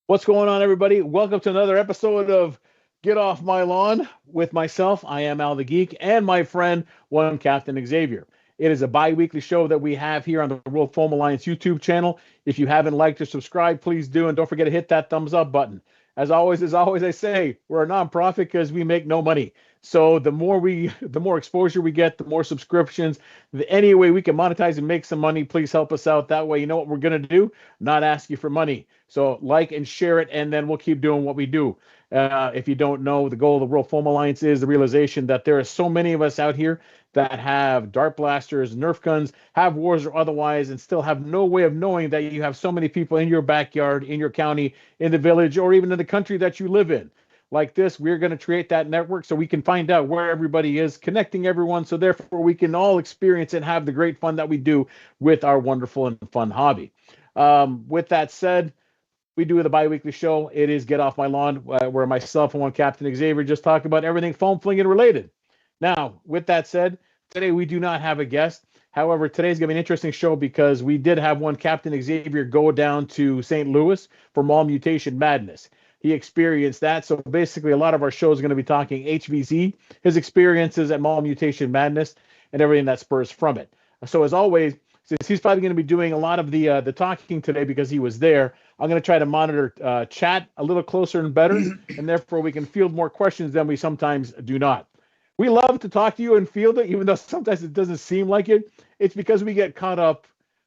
What's going on, everybody? Welcome to another episode of Get Off My Lawn with myself. I am Al the Geek and my friend, one Captain Xavier. It is a bi-weekly show that we have here on the World Foam Alliance YouTube channel. If you haven't liked or subscribed, please do. And don't forget to hit that thumbs up button. As always, I say, we're a nonprofit because we make no money. So the more exposure we get, the more subscriptions, any way we can monetize and make some money, please help us out. That way, you know what we're going to do? Not ask you for money. So like and share it, and then we'll keep doing what we do. If you don't know, the goal of the World Foam Alliance is the realization that there are so many of us out here that have dart blasters, Nerf guns, have wars or otherwise, and still have no way of knowing that you have so many people in your backyard, in your county, in the village, or even in the country that you live in. Like this, we're going to create that network so we can find out where everybody is, connecting everyone, so therefore we can all experience and have the great fun that we do with our wonderful and fun hobby. With that said, we do the bi-weekly show. It is Get Off My Lawn, where myself and one Captain Xavier just talk about everything foam flinging related. Now, with that said, today we do not have a guest. However, today's going to be an interesting show because we did have one Captain Xavier go down to St. Louis for Mall Mutation Madness. He experienced that. So basically, a lot of our shows are going to be talking HVZ, his experiences at Mall Mutation Madness, and everything that spurs from it. So as always, since he's probably going to be doing a lot of the talking today because he was there, I'm going to try to monitor chat a little closer and better, and therefore we can field more questions than we sometimes do not. We love to talk to you and field it, even though sometimes it doesn't seem like it. It's because we get caught up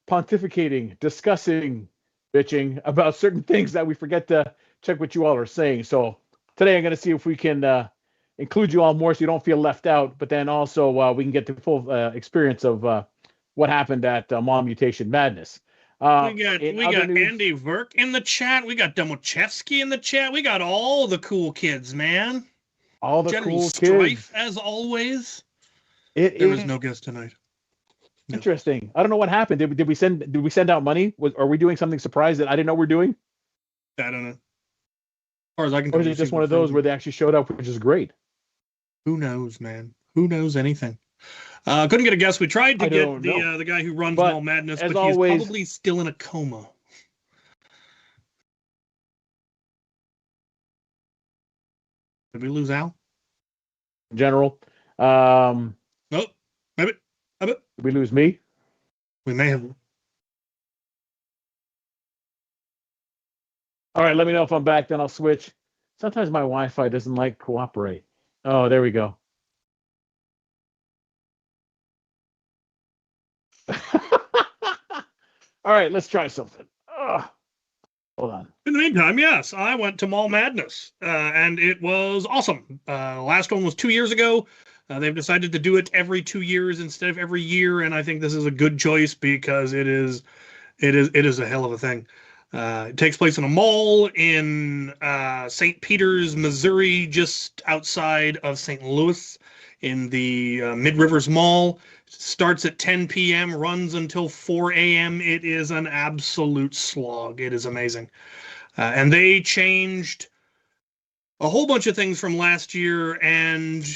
pontificating, discussing, bitching about certain things that we forget to check what you all are saying. So today I'm going to see if we can include you all more so you don't feel left out, but then also we can get the full experience of what happened at Mall Mutation Madness. We got Andy Verk in the chat. We got Domochevsky in the chat. We got all the cool kids, man. All the General cool Strife, kids, as always. There was no guest tonight. No. Interesting. I don't know what happened. Did we send out money? Are we doing something surprise that I didn't know we're doing? I don't know. As far as I can tell, or is it just one of those where they actually showed up, which is great? Who knows, man? Who knows anything? Couldn't get a guess. We tried to get the guy who runs Mall Madness, but he's probably still in a coma. Did we lose Al? General. Nope. Maybe. Did we lose me? We may have. All right, let me know if I'm back, then I'll switch. Sometimes my Wi-Fi doesn't like cooperate. Oh, there we go. All right, let's try something. Hold on. In the meantime, yes, I went to Mall Madness, and it was awesome. Last one was 2 years ago. They've decided to do it every 2 years instead of every year, and I think this is a good choice because it is a hell of a thing. It takes place in a mall in St. Peters, Missouri, just outside of St. Louis, in the Mid-Rivers Mall. Starts at 10 p.m., runs until 4 a.m. It is an absolute slog. It is amazing. And they changed a whole bunch of things from last year, and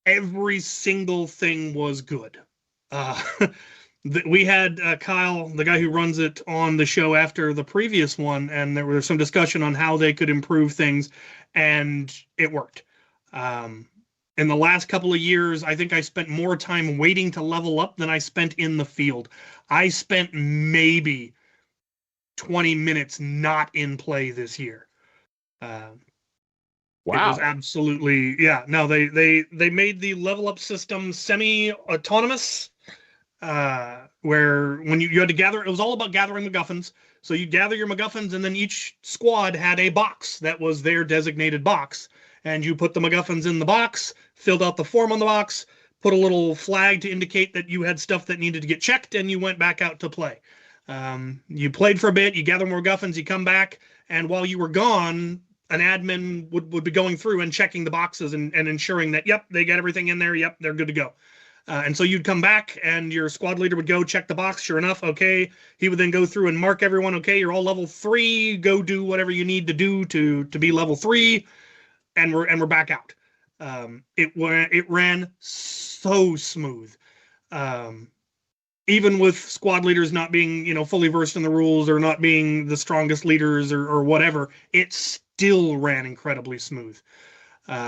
every single thing was good. We had Kyle, the guy who runs it, on the show after the previous one, and there was some discussion on how they could improve things, and it worked. In the last couple of years, I think I spent more time waiting to level up than I spent in the field. I spent maybe 20 minutes not in play this year. Wow. It was absolutely, yeah. No, they made the level up system semi-autonomous, where when you had to gather, it was all about gathering MacGuffins. So you gather your MacGuffins, and then each squad had a box that was their designated box. And you put the MacGuffins in the box, filled out the form on the box, put a little flag to indicate that you had stuff that needed to get checked, and you went back out to play. You played for a bit, you gather more MacGuffins, you come back, and while you were gone, an admin would be going through and checking the boxes and ensuring that, yep, they got everything in there, yep, they're good to go. And so you'd come back, and your squad leader would go check the box. Sure enough, okay. He would then go through and mark everyone, okay, you're all level 3, go do whatever you need to do to be level 3. And we're back out. It ran so smooth. even with squad leaders not being, fully versed in the rules or not being the strongest leaders or whatever, it still ran incredibly smooth.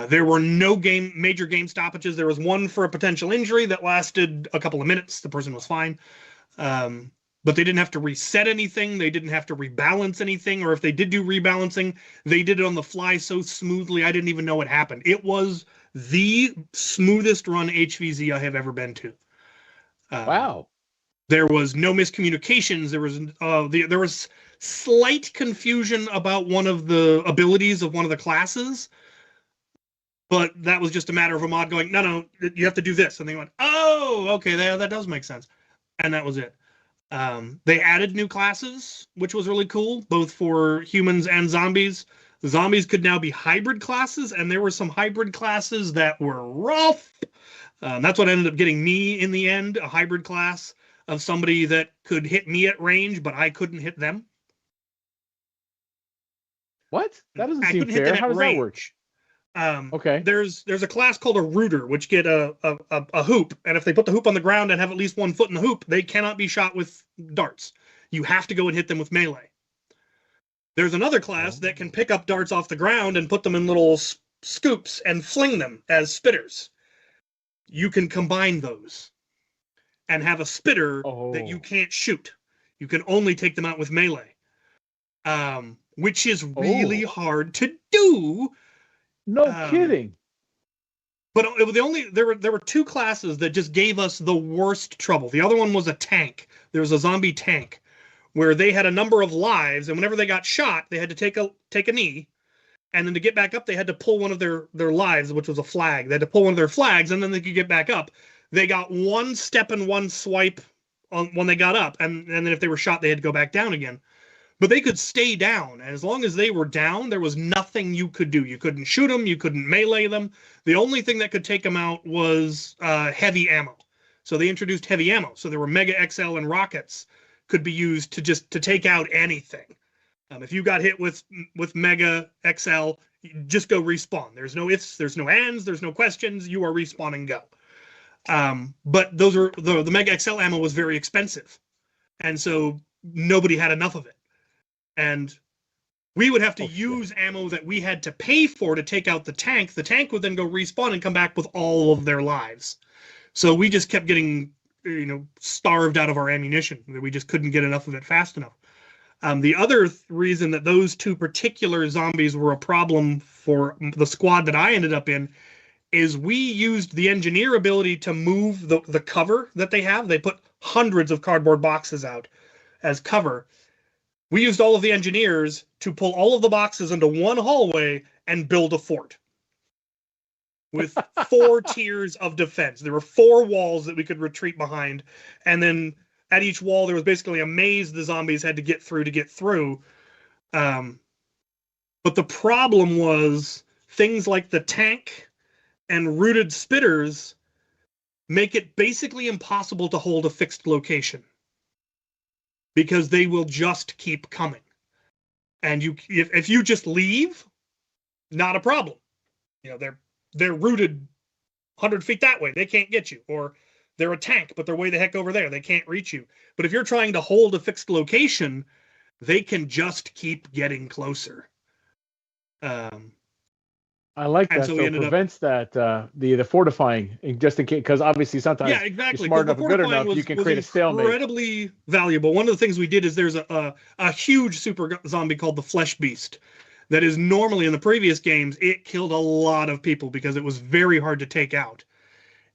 There were no major game stoppages. There was one for a potential injury that lasted a couple of minutes. The person was fine. But they didn't have to reset anything. They didn't have to rebalance anything. Or if they did do rebalancing, they did it on the fly so smoothly, I didn't even know it happened. It was the smoothest run HVZ I have ever been to. Wow. There was no miscommunications. There was slight confusion about one of the abilities of one of the classes, but that was just a matter of a mod going, no, you have to do this. And they went, oh, okay, that does make sense. And that was it. They added new classes, which was really cool, both for humans and zombies. The zombies could now be hybrid classes, and there were some hybrid classes that were rough. That's what ended up getting me in the end, a hybrid class of somebody that could hit me at range, but I couldn't hit them. What? That doesn't seem fair. How does that work? Okay. There's a class called a rooter, which get a hoop, and if they put the hoop on the ground and have at least 1 foot in the hoop, they cannot be shot with darts. You have to go and hit them with melee. There's another class that can pick up darts off the ground and put them in little scoops and fling them as spitters. You can combine those and have a spitter that you can't shoot. You can only take them out with melee, which is really hard to do. No kidding. But it was there were 2 classes that just gave us the worst trouble. The other one was a tank. There was a zombie tank where they had a number of lives, and whenever they got shot, they had to take a knee, and then to get back up, they had to pull one of their lives, which was a flag. They had to pull one of their flags, and then they could get back up. They got 1 step and 1 swipe when they got up, and then if they were shot, they had to go back down again. But they could stay down. And as long as they were down, there was nothing you could do. You couldn't shoot them. You couldn't melee them. The only thing that could take them out was heavy ammo. So they introduced heavy ammo. So there were Mega XL and rockets could be used to take out anything. If you got hit with Mega XL, just go respawn. There's no ifs, there's no ands, there's no questions. You are respawn and go. But those are the Mega XL ammo was very expensive. And so nobody had enough of it. And we would have to use ammo that we had to pay for to take out the tank. The tank would then go respawn and come back with all of their lives. So we just kept getting, starved out of our ammunition. We just couldn't get enough of it fast enough. The other reason that those 2 particular zombies were a problem for the squad that I ended up in is we used the engineer ability to move the cover that they have. They put hundreds of cardboard boxes out as cover. We used all of the engineers to pull all of the boxes into one hallway and build a fort with 4 tiers of defense. There were 4 walls that we could retreat behind. And then at each wall, there was basically a maze the zombies had to get through. But the problem was things like the tank and rooted spitters make it basically impossible to hold a fixed location, because they will just keep coming. And if you just leave, not a problem. They're rooted 100 feet that way. They can't get you. Or they're a tank, but they're way the heck over there. They can't reach you. But if you're trying to hold a fixed location, they can just keep getting closer. I like that. So it prevents that the fortifying, just in case, because obviously sometimes you're smart enough and good enough, you can create a stalemate. Incredibly valuable. One of the things we did is there's a huge super zombie called the Flesh Beast that is normally in the previous games, it killed a lot of people because it was very hard to take out.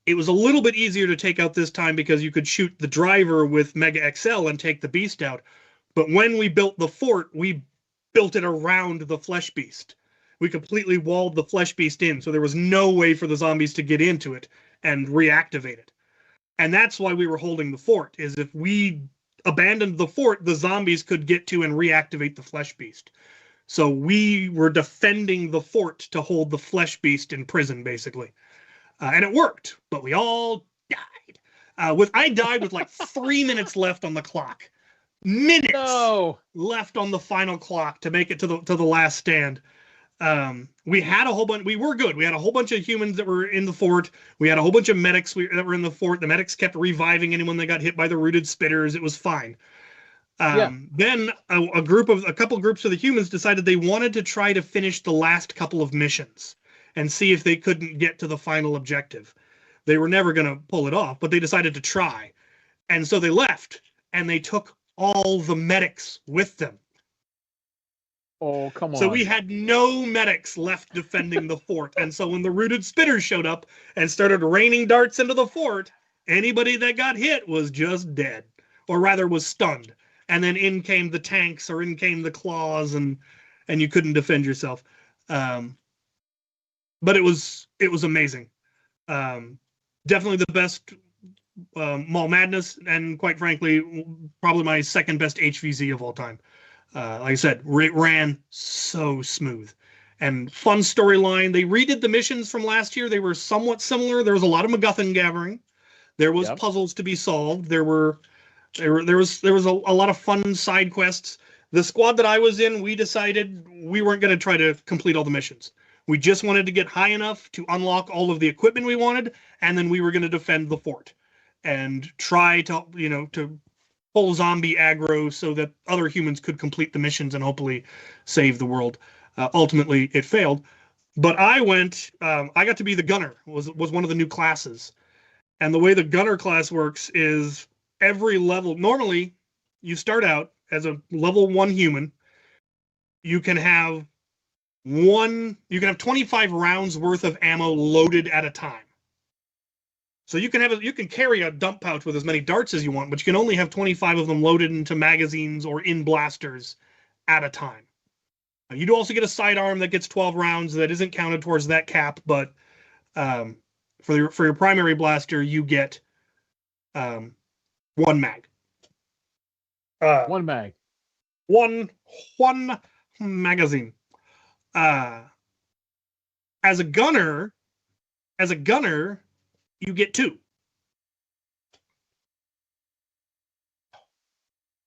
It was a little bit easier to take out this time because you could shoot the driver with Mega XL and take the beast out. But when we built the fort, we built it around the Flesh Beast. We completely walled the Flesh Beast in, so there was no way for the zombies to get into it and reactivate it. And that's why we were holding the fort, is if we abandoned the fort, the zombies could get to and reactivate the Flesh Beast. So we were defending the fort to hold the Flesh Beast in prison, basically. And it worked, but we all died. I died with like 3 minutes left on the clock. Minutes left on the final clock to make it to the last stand. We had a whole bunch. We were good. We had a whole bunch of humans that were in the fort. We had a whole bunch of medics that were in the fort. The medics kept reviving anyone that got hit by the rooted spitters. It was fine. Then a couple groups of the humans decided they wanted to try to finish the last couple of missions and see if they couldn't get to the final objective. They were never going to pull it off, but they decided to try. And so they left, and they took all the medics with them. Oh, come on. So we had no medics left defending the fort. And so when the rooted spitters showed up and started raining darts into the fort, anybody that got hit was just dead, or rather was stunned. And then in came the tanks, or in came the claws, and you couldn't defend yourself. But it was amazing. Definitely the best Mall Madness, and quite frankly, probably my second best HVZ of all time. Like I said, it ran so smooth and fun storyline. They redid the missions from last year. They were somewhat similar. There was a lot of MacGuffin gathering. There was puzzles to be solved. There was a lot of fun side quests. The squad that I was in, we decided we weren't going to try to complete all the missions. We just wanted to get high enough to unlock all of the equipment we wanted, and then we were going to defend the fort and try to, to pull zombie aggro so that other humans could complete the missions and hopefully save the world. Ultimately, it failed. But I got to be the gunner, was one of the new classes. And the way the gunner class works is every level, normally you start out as a level 1 human. You can have 25 rounds worth of ammo loaded at a time. So you can carry a dump pouch with as many darts as you want, but you can only have 25 of them loaded into magazines or in blasters at a time. You do also get a sidearm that gets 12 rounds that isn't counted towards that cap, but for your primary blaster, you get 1 mag. One mag. One magazine. As a gunner, you get 2.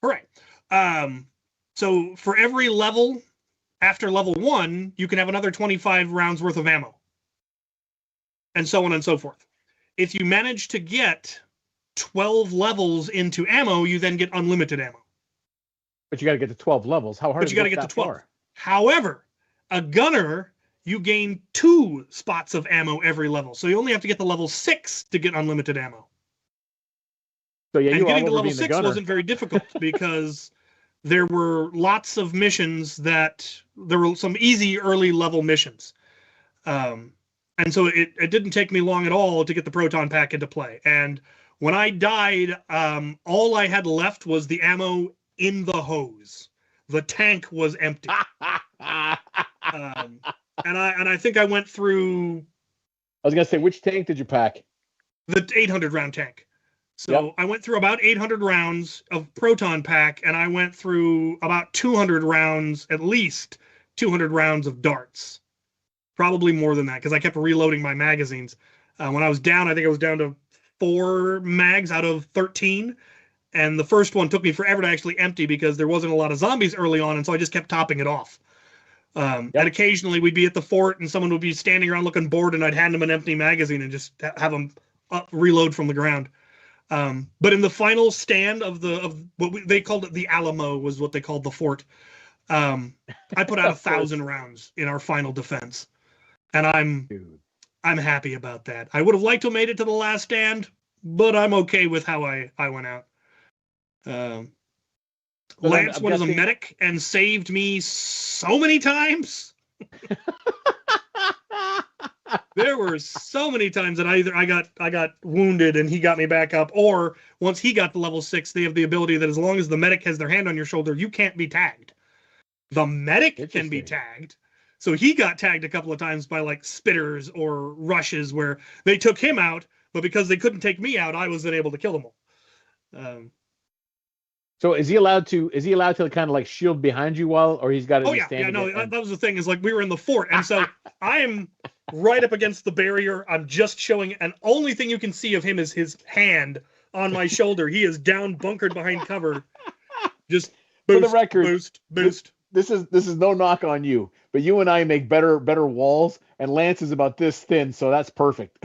Correct. So for every level, after level 1, you can have another 25 rounds worth of ammo. And so on and so forth. If you manage to get 12 levels into ammo, you then get unlimited ammo. But you got to get to 12 levels. How hard But is you got to it get to 12. far? However, a gunner, you gain 2 spots of ammo every level. So you only have to get to level 6 to get unlimited ammo. So yeah, and getting to level 6 wasn't very difficult because there were lots of missions there were some easy early level missions. And so it didn't take me long at all to get the proton pack into play. And when I died, all I had left was the ammo in the hose. The tank was empty. And I think I went through. I was gonna say, which tank did you pack? The 800 round tank. So I went through about 800 rounds of proton pack, and I went through about 200 rounds, at least 200 rounds of darts. Probably more than that, because I kept reloading my magazines. When I was down, I think I was down to 4 mags out of 13. And the first one took me forever to actually empty because there wasn't a lot of zombies early on, and so I just kept topping it off. And occasionally we'd be at the fort, and someone would be standing around looking bored, and I'd hand them an empty magazine and just have them reload from the ground. But in the final stand of what they called it, the Alamo was what they called the fort. I put out 1,000 rounds in our final defense, and I'm happy about that. I would have liked to have made it to the last stand, but I'm okay with how I went out. Lance was a medic and saved me so many times. There were so many times that I got wounded and he got me back up, or once he got to level 6, they have the ability that as long as the medic has their hand on your shoulder, you can't be tagged. The medic can be tagged. So he got tagged a couple of times by like spitters or rushes where they took him out, but because they couldn't take me out, I was then able to kill them all. So is he allowed to kind of like shield behind you or he's got to stand? That was the thing, is like we were in the fort, and so I am right up against the barrier. I'm just showing, and only thing you can see of him is his hand on my shoulder. He is down bunkered behind cover. Just boost, for the record, boost. this is no knock on you, but you and I make better walls, and Lance is about this thin, so that's perfect.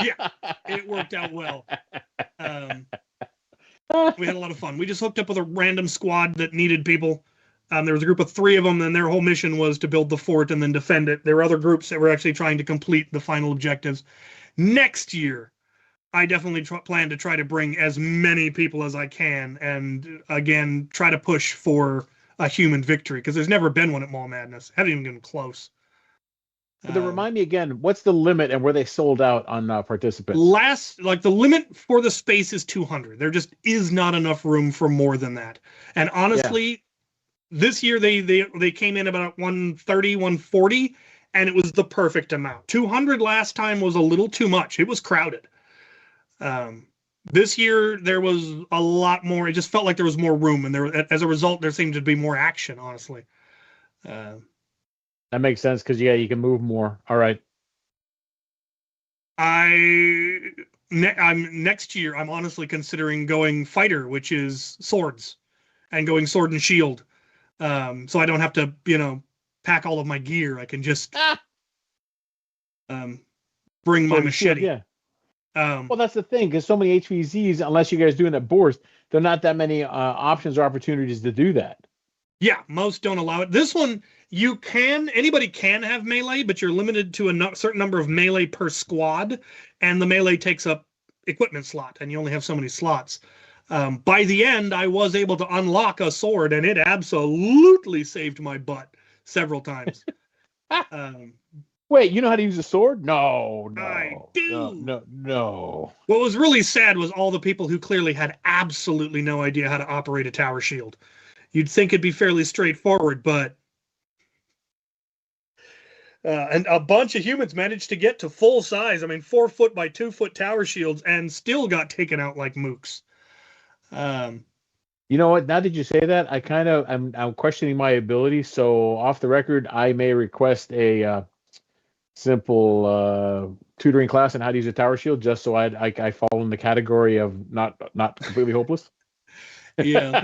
Yeah, it worked out well. We had a lot of fun. We just hooked up with a random squad that needed people. There was a group of 3 of them, and their whole mission was to build the fort and then defend it. There were other groups that were actually trying to complete the final objectives. Next year, I definitely plan to try to bring as many people as I can, and again, try to push for a human victory, because there's never been one at Mall Madness. Haven't even been close. But then remind me again, what's the limit and were they sold out on participants? The limit for the space is 200. There just is not enough room for more than that. And honestly, this year they came in about 130, 140, and it was the perfect amount. 200 last time was a little too much. It was crowded. This year there was a lot more. It just felt like there was more room, and there, as a result, there seemed to be more action. Honestly, that makes sense because you can move more. All right. Next year. I'm honestly considering going fighter, which is swords, and going sword and shield. So I don't have to, pack all of my gear. I can just bring my machete. Yeah. Well, that's the thing, because so many HVZs, unless you guys doing it boards, there are not that many options or opportunities to do that. Yeah, most don't allow it. This one, anybody can have melee, but you're limited to a certain number of melee per squad, and the melee takes up equipment slot, and you only have so many slots. By the end, I was able to unlock a sword, and it absolutely saved my butt several times. Wait, you know how to use a sword? No. I do. No. What was really sad was all the people who clearly had absolutely no idea how to operate a tower shield. You'd think it'd be fairly straightforward, but and a bunch of humans managed to get to full size. 4 foot by 2 foot tower shields, and still got taken out like mooks. You know what? Now that you say that, I'm questioning my ability. So off the record, I may request a simple tutoring class on how to use a tower shield, just so I fall in the category of not completely hopeless. Yeah,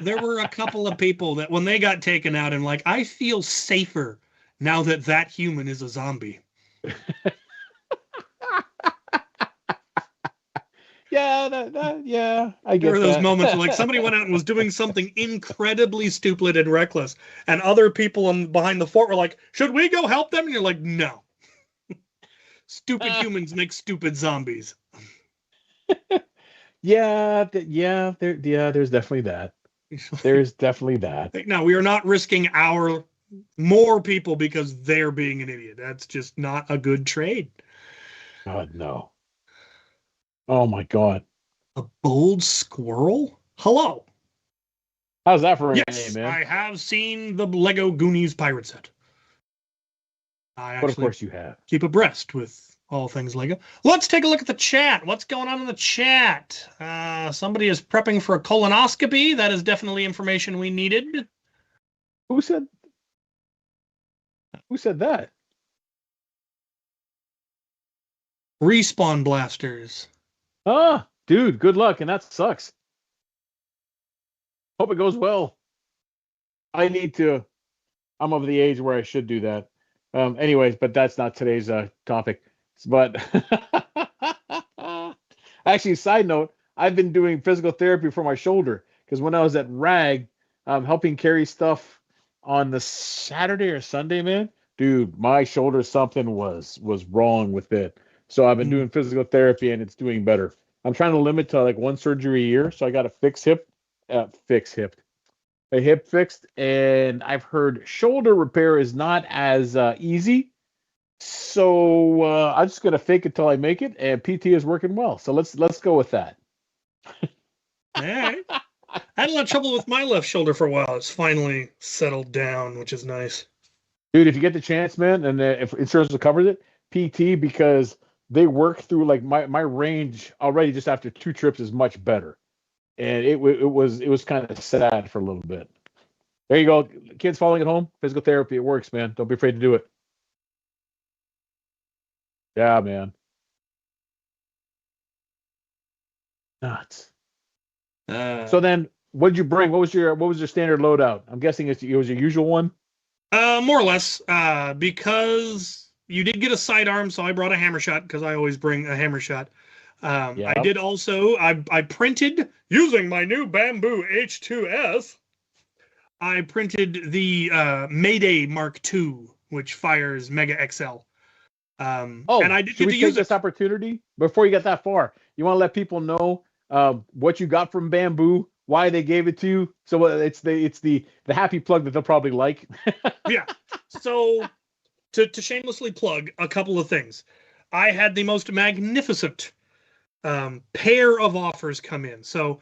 there were a couple of people that when they got taken out, and like, I feel safer now that human is a zombie. Yeah, I get there were those that. moments where, like, somebody went out and was doing something incredibly stupid and reckless, and other people behind the fort were like, "Should we go help them?" And you're like, "No." Stupid humans make stupid zombies. There's definitely that. There's definitely that. No, we are not risking our more people because they're being an idiot. That's just not a good trade. God, no. Oh my God. A bold squirrel? Hello. How's that for a name, man? I have seen the Lego Goonies pirate set. But of course you have. Keep abreast with all things Lego. Let's take a look at the chat. What's going on in the chat? Somebody is prepping for a colonoscopy. That is definitely information we needed. Who said that? Respawn blasters. Dude, good luck, and that sucks. Hope it goes well. I'm of the age where I should do that. Anyways, but that's not today's topic. But actually, side note, I've been doing physical therapy for my shoulder, because when I was at RAG, helping carry stuff on the Saturday or Sunday, man, dude, my shoulder, something was wrong with it. So I've been doing physical therapy, and it's doing better. I'm trying to limit to like 1 surgery a year. So I got a hip fixed, and I've heard shoulder repair is not as easy. So I'm just gonna fake it till I make it, and PT is working well. So let's go with that. All right. I had a lot of trouble with my left shoulder for a while. It's finally settled down, which is nice. Dude, if you get the chance, man, and if insurance will cover it, PT, because they work through, like, my range already just after 2 trips is much better. And it was kind of sad for a little bit. There you go. Kids following at home, physical therapy, it works, man. Don't be afraid to do it. Yeah, man. Nuts. So then, What did you bring? What was your standard loadout? I'm guessing it was your usual one. More or less, because you did get a sidearm, so I brought a hammer shot because I always bring a hammer shot. Yeah. I did also, I printed using my new Bamboo H2S. I printed the Mayday Mark II, which fires Mega XL. And I did should get we to take use this it. opportunity before you get that far? You want to let people know what you got from Bamboo, why they gave it to you. So it's the happy plug that they'll probably like. Yeah. So to shamelessly plug a couple of things, I had the most magnificent pair of offers come in. So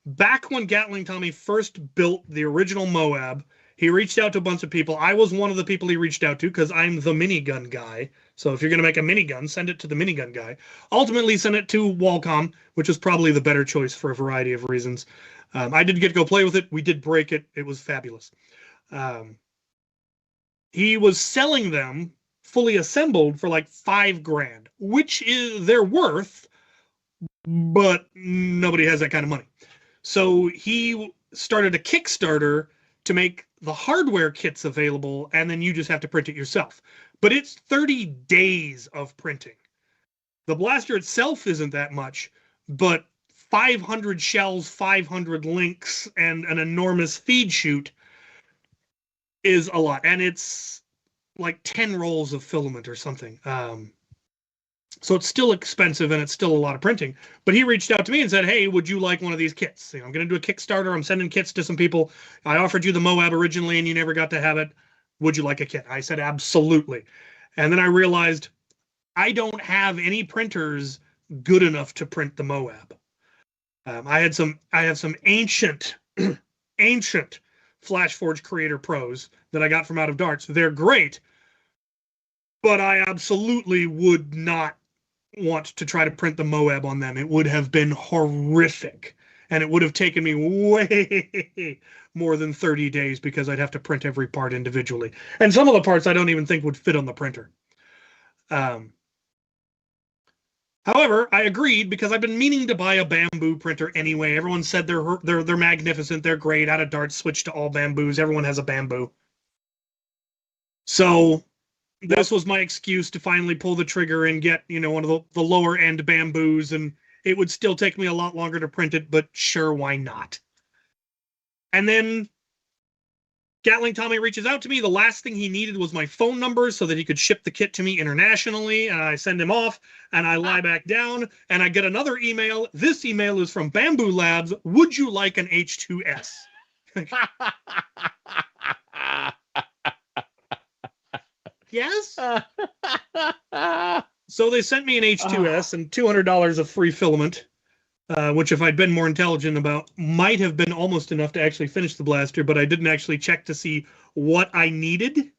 back when Gatling Tommy first built the original Moab, he reached out to a bunch of people. I was one of the people he reached out to because I'm the minigun guy. So if you're going to make a minigun, send it to the minigun guy. Ultimately, send it to Walcom, which is probably the better choice for a variety of reasons. I did get to go play with it. We did break it. It was fabulous. He was selling them fully assembled for like $5,000, which is their worth, but nobody has that kind of money. So he started a Kickstarter to make the hardware kits available, and then you just have to print it yourself. But it's 30 days of printing. The blaster itself isn't that much, but 500 shells, 500 links, and an enormous feed chute is a lot. And it's like 10 rolls of filament or something. So it's still expensive and it's still a lot of printing. But he reached out to me and said, hey, would you like one of these kits? I'm going to do a Kickstarter. I'm sending kits to some people. I offered you the Moab originally and you never got to have it. Would you like a kit? I said, absolutely. And then I realized I don't have any printers good enough to print the Moab. I have some ancient FlashForge Creator Pros that I got from out of Darts. They're great, but I absolutely would not want to try to print the Moab on them. It would have been horrific, and it would have taken me way more than 30 days because I'd have to print every part individually. And some of the parts I don't even think would fit on the printer. However, I agreed because I've been meaning to buy a Bamboo printer anyway. Everyone said they're magnificent, they're great. Out of Darts, switched to all Bamboos. Everyone has a Bamboo. So this was my excuse to finally pull the trigger and get, one of the lower end Bamboos, and it would still take me a lot longer to print it, but sure, why not? And then Gatling Tommy reaches out to me. The last thing he needed was my phone number so that he could ship the kit to me internationally. And I send him off and I lie back down and I get another email. This email is from Bamboo Labs. Would you like an H2S? Yes. So they sent me an H2S and $200 of free filament, which if I'd been more intelligent about, might have been almost enough to actually finish the blaster, but I didn't actually check to see what I needed.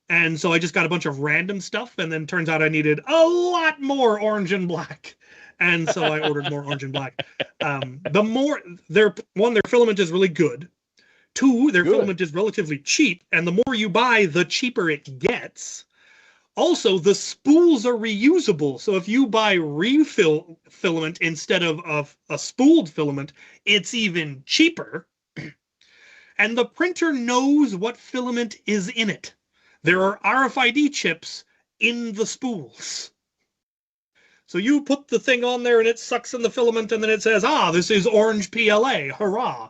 And so I just got a bunch of random stuff, and then turns out I needed a lot more orange and black. And so I ordered more orange and black. Their filament is really good. Two, their filament is relatively cheap, and the more you buy, the cheaper it gets. Also, the spools are reusable. So if you buy refill filament instead of a spooled filament, it's even cheaper. And the printer knows what filament is in it. There are RFID chips in the spools. So you put the thing on there and it sucks in the filament and then it says, this is orange PLA, hurrah.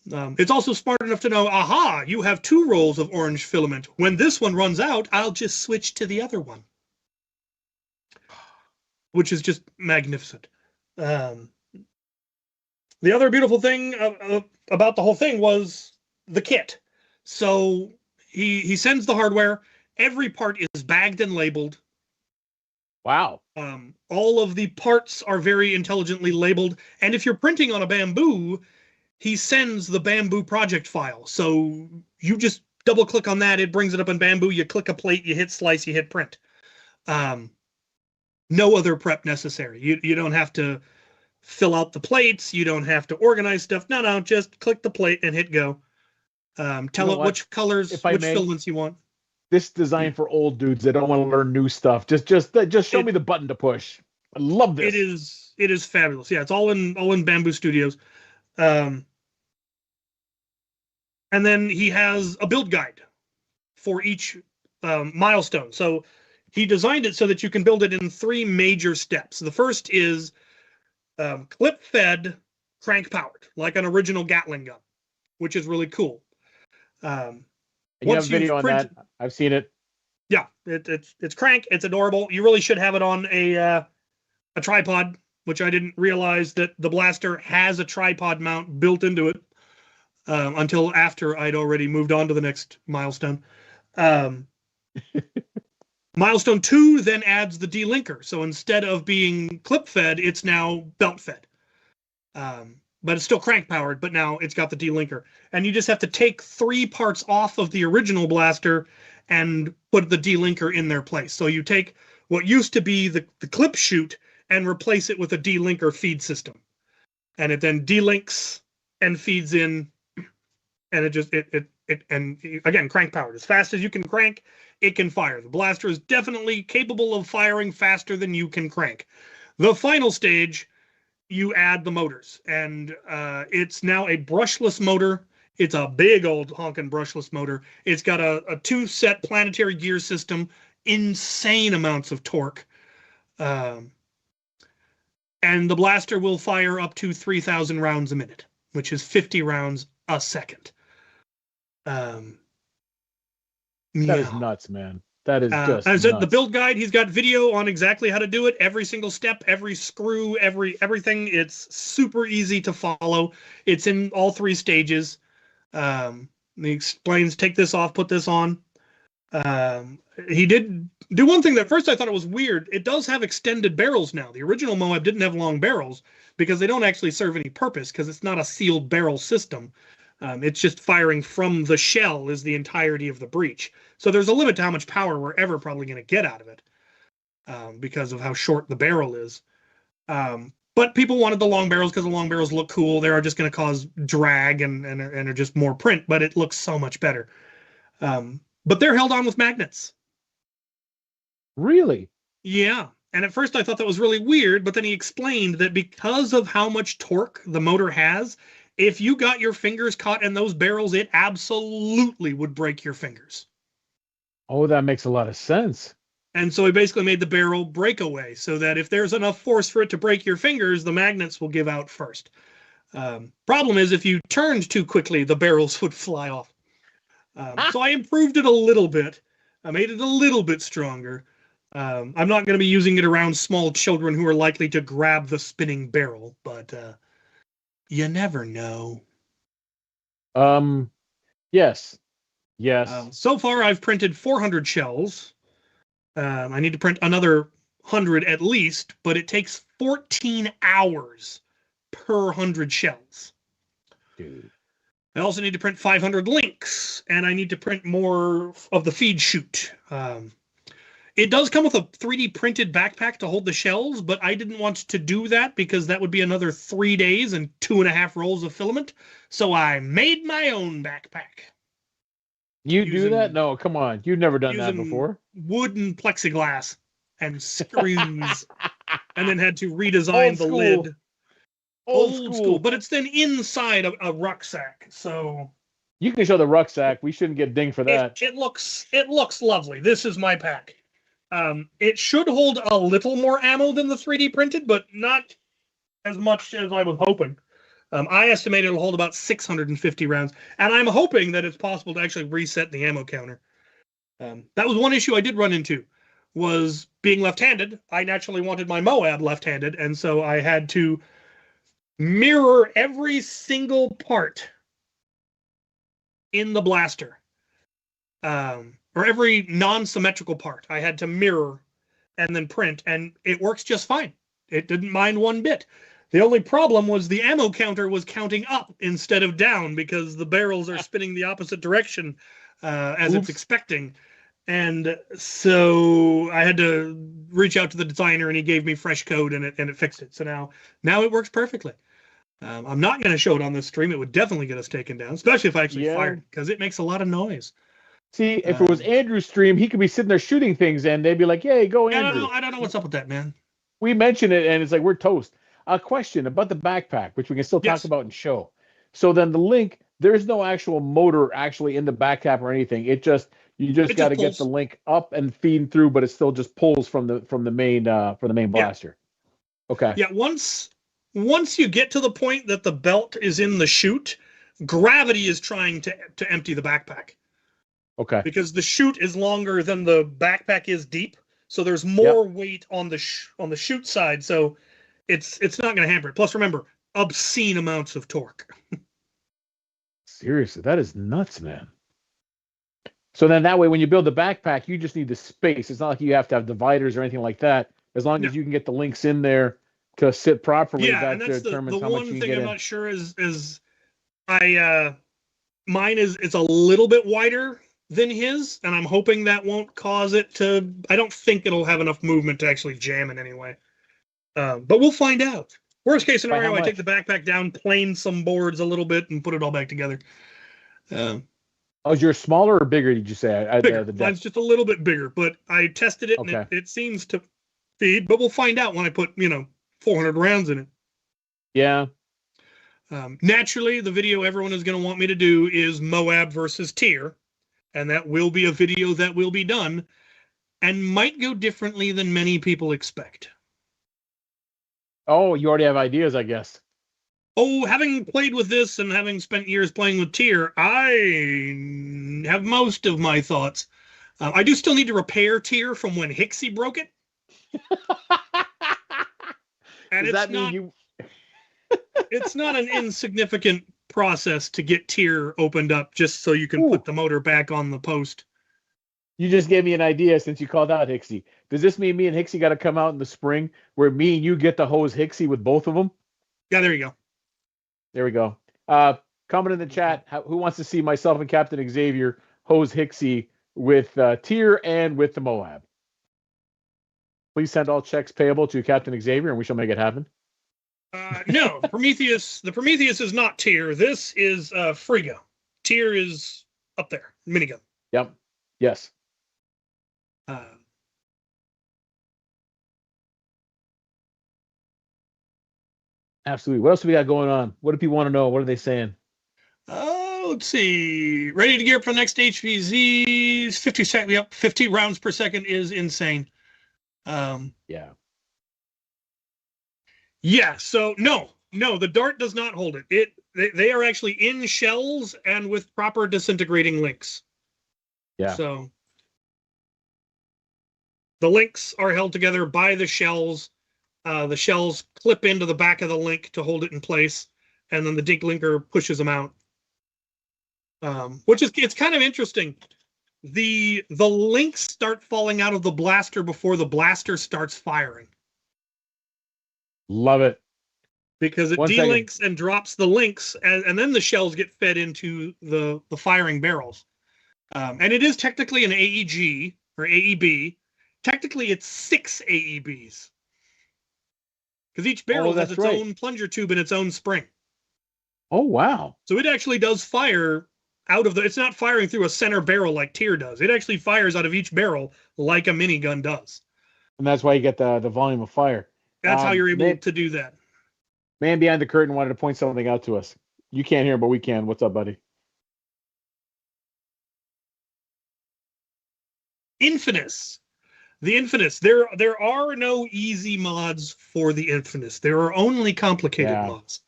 It's also smart enough to know, you have 2 rolls of orange filament. When this one runs out, I'll just switch to the other one. Which is just magnificent. The other beautiful thing about the whole thing was the kit. So he sends the hardware. Every part is bagged and labeled. Wow. All of the parts are very intelligently labeled. And if you're printing on a Bamboo, he sends the Bamboo project file. So you just double click on that. It brings it up in Bamboo. You click a plate, you hit slice, you hit print. No other prep necessary. You don't have to fill out the plates. You don't have to organize stuff. No, just click the plate and hit go. Tell it which colors, which filaments you want. This designed for old dudes that don't want to learn new stuff. Just show me the button to push. I love this. It is fabulous. Yeah, it's all in Bamboo Studios. And then he has a build guide for each milestone. So he designed it so that you can build it in 3 major steps. The first is clip-fed, crank-powered, like an original Gatling gun, which is really cool. And you have a video on that. I've seen it. Yeah, it's crank. It's adorable. You really should have it on a tripod, which I didn't realize that the blaster has a tripod mount built into it until after I'd already moved on to the next milestone. Milestone 2 then adds the delinker. So instead of being clip-fed, it's now belt-fed. But it's still crank-powered, but now it's got the delinker. And you just have to take 3 parts off of the original blaster and put the delinker in their place. So you take what used to be the clip shoot and replace it with a delinker feed system. And it then delinks and feeds in, and and again, crank powered. As fast as you can crank, it can fire. The blaster is definitely capable of firing faster than you can crank. The final stage, you add the motors, and it's now a brushless motor. It's a big old honking brushless motor. It's got a 2-set planetary gear system, insane amounts of torque. And the blaster will fire up to 3,000 rounds a minute, which is 50 rounds a second. That is nuts, man. That is just as nuts. The build guide, he's got video on exactly how to do it. Every single step, every screw, everything. It's super easy to follow. It's in all 3 stages. He explains, take this off, put this on. He did do one thing that first I thought it was weird. It does have extended barrels now. The original Moab didn't have long barrels because they don't actually serve any purpose because it's not a sealed barrel system. It's just firing from the shell is the entirety of the breech. So there's a limit to how much power we're ever probably going to get out of it because of how short the barrel is. But people wanted the long barrels because the long barrels look cool. They are just going to cause drag and are just more print, but it looks so much better. But they're held on with magnets. Really? Yeah. And at first I thought that was really weird, but then he explained that because of how much torque the motor has, if you got your fingers caught in those barrels, it absolutely would break your fingers. Oh, that makes a lot of sense. And so he basically made the barrel breakaway so that if there's enough force for it to break your fingers, the magnets will give out first. Problem is, if you turned too quickly, the barrels would fly off. So I improved it a little bit. I made it a little bit stronger. I'm not going to be using it around small children who are likely to grab the spinning barrel, but you never know. Yes. So far, I've printed 400 shells. I need to print another 100 at least, but it takes 14 hours per 100 shells. Dude. I also need to print 500 links, and I need to print more of the feed chute. It does come with a 3D printed backpack to hold the shells, but I didn't want to do that because that would be another 3 days and 2.5 rolls of filament. So I made my own backpack. You do that? No, come on. You've never done that before. Wooden plexiglass and screws, and then had to redesign the lid. Old school, but it's then inside a rucksack. So you can show the rucksack. We shouldn't get dinged for that. It looks lovely. This is my pack. It should hold a little more ammo than the 3D printed, but not as much as I was hoping. I estimate it'll hold about 650 rounds, and I'm hoping that it's possible to actually reset the ammo counter. That was one issue I did run into, was being left-handed. I naturally wanted my Moab left-handed, and so I had to mirror every single part in the blaster, or every non-symmetrical part. I had to mirror and then print, and it works just fine. It didn't mind one bit. The only problem was the ammo counter was counting up instead of down because the barrels are spinning the opposite direction as it's expecting. And so I had to reach out to the designer, and he gave me fresh code, and it fixed it. So now it works perfectly. I'm not going to show it on this stream. It would definitely get us taken down, especially if I actually fired, because it makes a lot of noise. See, if it was Andrew's stream, he could be sitting there shooting things, and they'd be like, "Yay, go Andrew!" I don't know what's up with that, man. We mention it, and it's like we're toast. A question about the backpack, which we can still talk Yes. about and show. So then the link, there's no actual motor actually in the backpack or anything. You just It got just to get the pulls. link up and feed through, but it still just pulls from the main Yeah. blaster. Okay. Yeah. Once you get to the point that the belt is in the chute, gravity is trying to empty the backpack. Okay. Because the chute is longer than the backpack is deep, so there's Yep. more weight on the chute side, so it's not going to hamper it. Plus, remember, obscene amounts of torque. Seriously, that is nuts, man. So then that way, when you build the backpack, you just need the space. It's not like you have to have dividers or anything like that. As long as you can get the links in there to sit properly, Yeah, that and that's the determines how much one you can thing get I'm in. not sure is mine is it's a little bit wider than his, and I'm hoping that won't cause it to. I don't think it'll have enough movement to actually jam in any way. But we'll find out. Worst case By how scenario, I take the much? backpack down, plane some boards a little bit, and put it all back together. Oh, is yours smaller or bigger? Did you say Bigger. the Mine's depth? just a little bit bigger, but I tested it and Okay. it seems to feed. But we'll find out when I put 400 rounds in it. Yeah. Naturally, the video everyone is going to want me to do is Moab versus Tyr, and that will be a video that will be done and might go differently than many people expect. Oh, you already have ideas, I guess. Oh, having played with this and having spent years playing with Tyr, I have most of my thoughts. I do still need to repair Tyr from when Hixie broke it. And Does that mean you? it's not an insignificant process to get Tyr opened up just so you can put the motor back on the post. You just gave me an idea since you called out Hixie. Does this mean me and Hixie got to come out in the spring where me and you get to hose Hixie with both of them? Yeah, there you go. There we go. Comment in the chat. Who wants to see myself and Captain Xavier hose Hixie with Tyr and with the Moab? Please send all checks payable to Captain Xavier, and we shall make it happen. No, the Prometheus is not Tyr. This is Frigga. Tyr is up there. Minigun. Yep. Yes. Absolutely. What else do we got going on? What do people want to know? What are they saying? Let's see. Ready to gear up for the next HVZ. 50 seconds. Yep, 50 rounds per second is insane. Yeah. Yeah. So no, the dart does not hold it. They are actually in shells and with proper disintegrating links. Yeah. So the links are held together by the shells. The shells clip into the back of the link to hold it in place, and then the dink linker pushes them out. It's kind of interesting. The links start falling out of the blaster before the blaster starts firing. Love it. Because it delinks and drops the links, and then the shells get fed into the firing barrels. And it is technically an AEG or AEB. Technically, it's 6 AEBs. Because each barrel has its own plunger tube and its own spring. Oh, wow. So it actually does fire out of it's not firing through a center barrel like Tyr does. It actually fires out of each barrel like a minigun does. And that's why you get the volume of fire. That's how you're able to do that. Man behind the curtain wanted to point something out to us. You can't hear, but we can. What's up, buddy? Infamous. The Infamous. There are no easy mods for the Infamous. There are only complicated mods.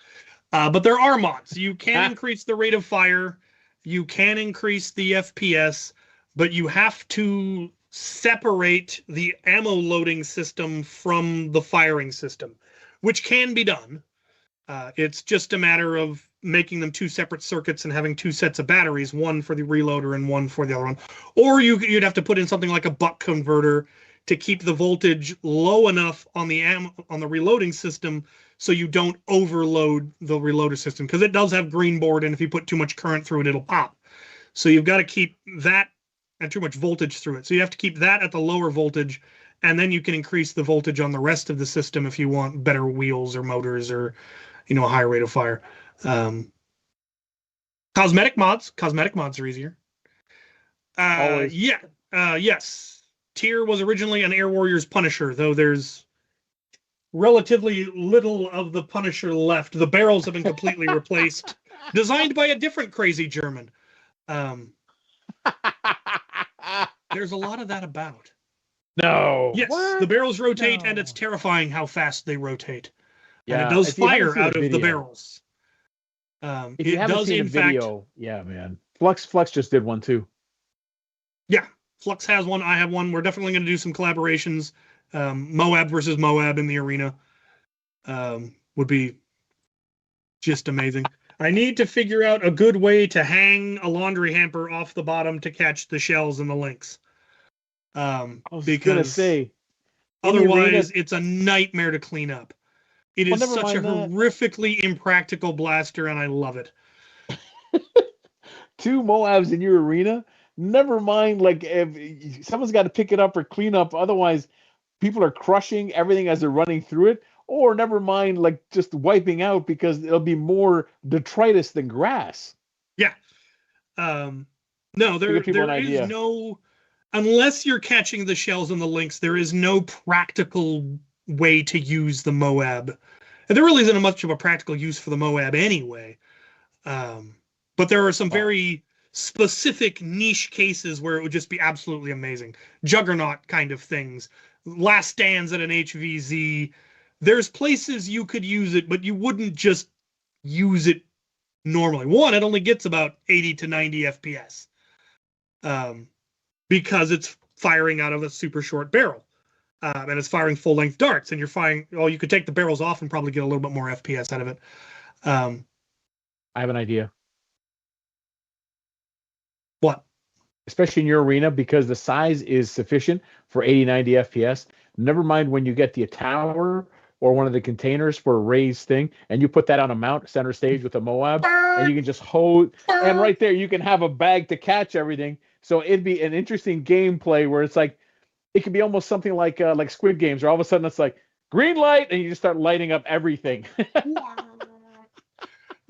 But there are mods. You can increase the rate of fire. You can increase the FPS, but you have to separate the ammo loading system from the firing system, which can be done. It's just a matter of making them two separate circuits and having two sets of batteries, one for the reloader and one for the other one. Or you'd have to put in something like a buck converter to keep the voltage low enough on the reloading system so you don't overload the reloader system, because it does have green board, and if you put too much current through it, it'll pop. So you've got to keep that and too much voltage through it. So you have to keep that at the lower voltage, and then you can increase the voltage on the rest of the system if you want better wheels or motors or a higher rate of fire. Cosmetic mods are easier. Yes. Tyr was originally an Air Warriors Punisher, though there's relatively little of the Punisher left. The barrels have been completely replaced, designed by a different crazy German. There's a lot of that about. No. Yes, What? the barrels rotate, No. and it's terrifying how fast they rotate. Yeah. And it does If you haven't fire seen a out of the video- barrels. If you It haven't does, seen a in fact. video, yeah, man. Flux just did one too. Yeah, Flux has one. I have one. We're definitely going to do some collaborations. Moab versus Moab in the arena would be just amazing. I need to figure out a good way to hang a laundry hamper off the bottom to catch the shells and the links. I was gonna Because say, otherwise it's a nightmare to clean up. It is never such a mind that. horrifically impractical blaster, and I love it. 2 Moabs in your arena. Never mind, like if someone's got to pick it up or clean up. Otherwise, people are crushing everything as they're running through it. Or never mind, like just wiping out because it'll be more detritus than grass. Yeah. No, there is no, unless you're catching the shells and the links, there is no practical way to use the Moab. And there really isn't much of a practical use for the Moab anyway. But there are some very specific niche cases where it would just be absolutely amazing. Juggernaut kind of things. Last stands at an HVZ. There's places you could use it, but you wouldn't just use it normally. One, it only gets about 80 to 90 FPS. Because it's firing out of a super short barrel. And it's firing full-length darts. And you're firing... Oh, you could take the barrels off and probably get a little bit more FPS out of it. I have an idea. What? Especially in your arena, because the size is sufficient for 80, 90 FPS. Never mind when you get the tower or one of the containers for a raised thing, and you put that on a mount center stage with a Moab, and you can just hold, and right there you can have a bag to catch everything. So it'd be an interesting gameplay where it's like, it could be almost something like Squid Games, where all of a sudden it's like, green light, and you just start lighting up everything.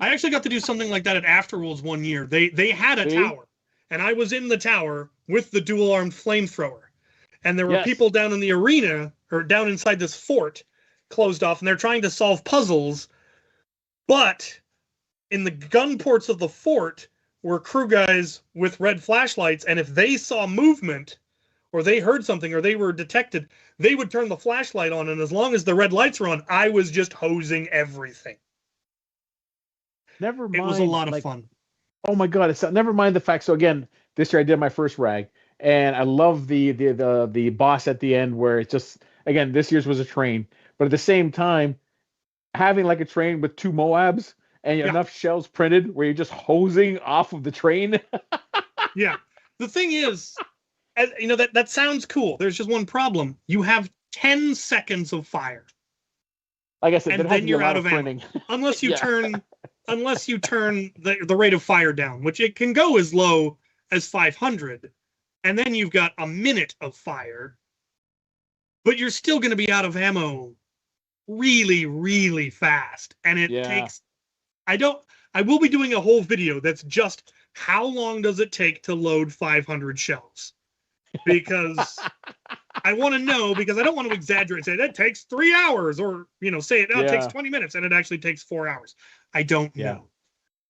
I actually got to do something like that at Afterworlds one year. They had a tower, and I was in the tower with the dual-armed flamethrower. And there were people down in the arena, or down inside this fort, closed off, and they're trying to solve puzzles. But in the gun ports of the fort were crew guys with red flashlights, and if they saw movement, or they heard something, or they were detected, they would turn the flashlight on, and as long as the red lights were on, I was just hosing everything. Never mind. It was a lot of fun. Oh my God! Never mind the fact. So again, this year I did my first rag, and I love the boss at the end where it's just, again, this year's was a train, but at the same time, having like a train with 2 Moabs and enough shells printed where you're just hosing off of the train. Yeah. The thing is, you know, that sounds cool. There's just one problem. You have 10 seconds of fire. Like I said, and then you're out of ammo. Unless you turn the rate of fire down, which it can go as low as 500, and then you've got a minute of fire, but you're still going to be out of ammo really, really fast. And it takes, I will be doing a whole video that's just how long does it take to load 500 shells? Because I want to know, because I don't want to exaggerate, say that takes 3 hours, or, you know, say it takes 20 minutes and it actually takes 4 hours. I don't know.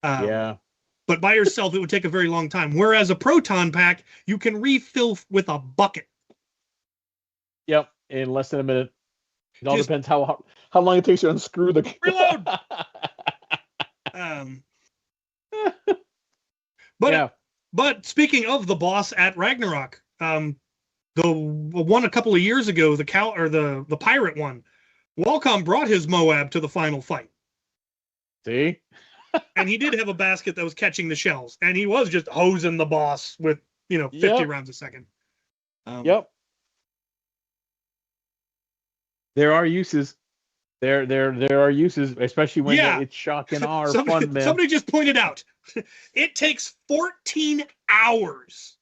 But by yourself, it would take a very long time. Whereas a proton pack, you can refill with a bucket. Yep, in less than a minute. It all depends how long it takes you to unscrew the reload. But speaking of the boss at Ragnarok, the one a couple of years ago, the pirate one, Walcom brought his Moab to the final fight. See? And he did have a basket that was catching the shells, and he was just hosing the boss with, 50 rounds a second. Yep. There are uses. There are uses, especially when it's shock and awe fun, man. Somebody just pointed out, it takes 14 hours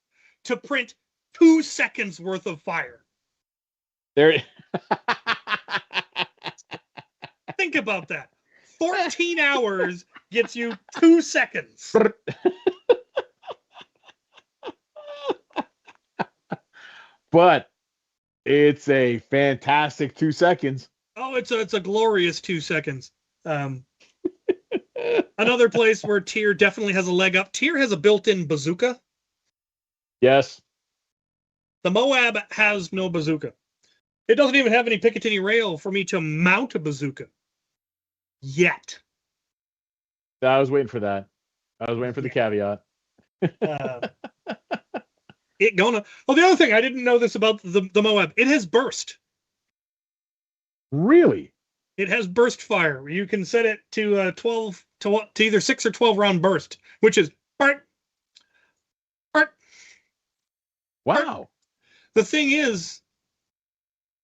to print 2 seconds worth of fire. Think about that. 14 hours gets you 2 seconds. But it's a fantastic 2 seconds. Oh Oh, it's a glorious 2 seconds. Another place where Tyr definitely has a leg up. Tyr has a built-in bazooka. Yes. The Moab has no bazooka. It doesn't even have any Picatinny rail for me to mount a bazooka. Yet. I was waiting for that. I was waiting for the caveat. It gonna. Oh, the other thing, I didn't know this about the Moab. It has burst. Really? It has burst fire. You can set it to 12 to either 6 or 12 round burst, which is part. Wow. The thing is,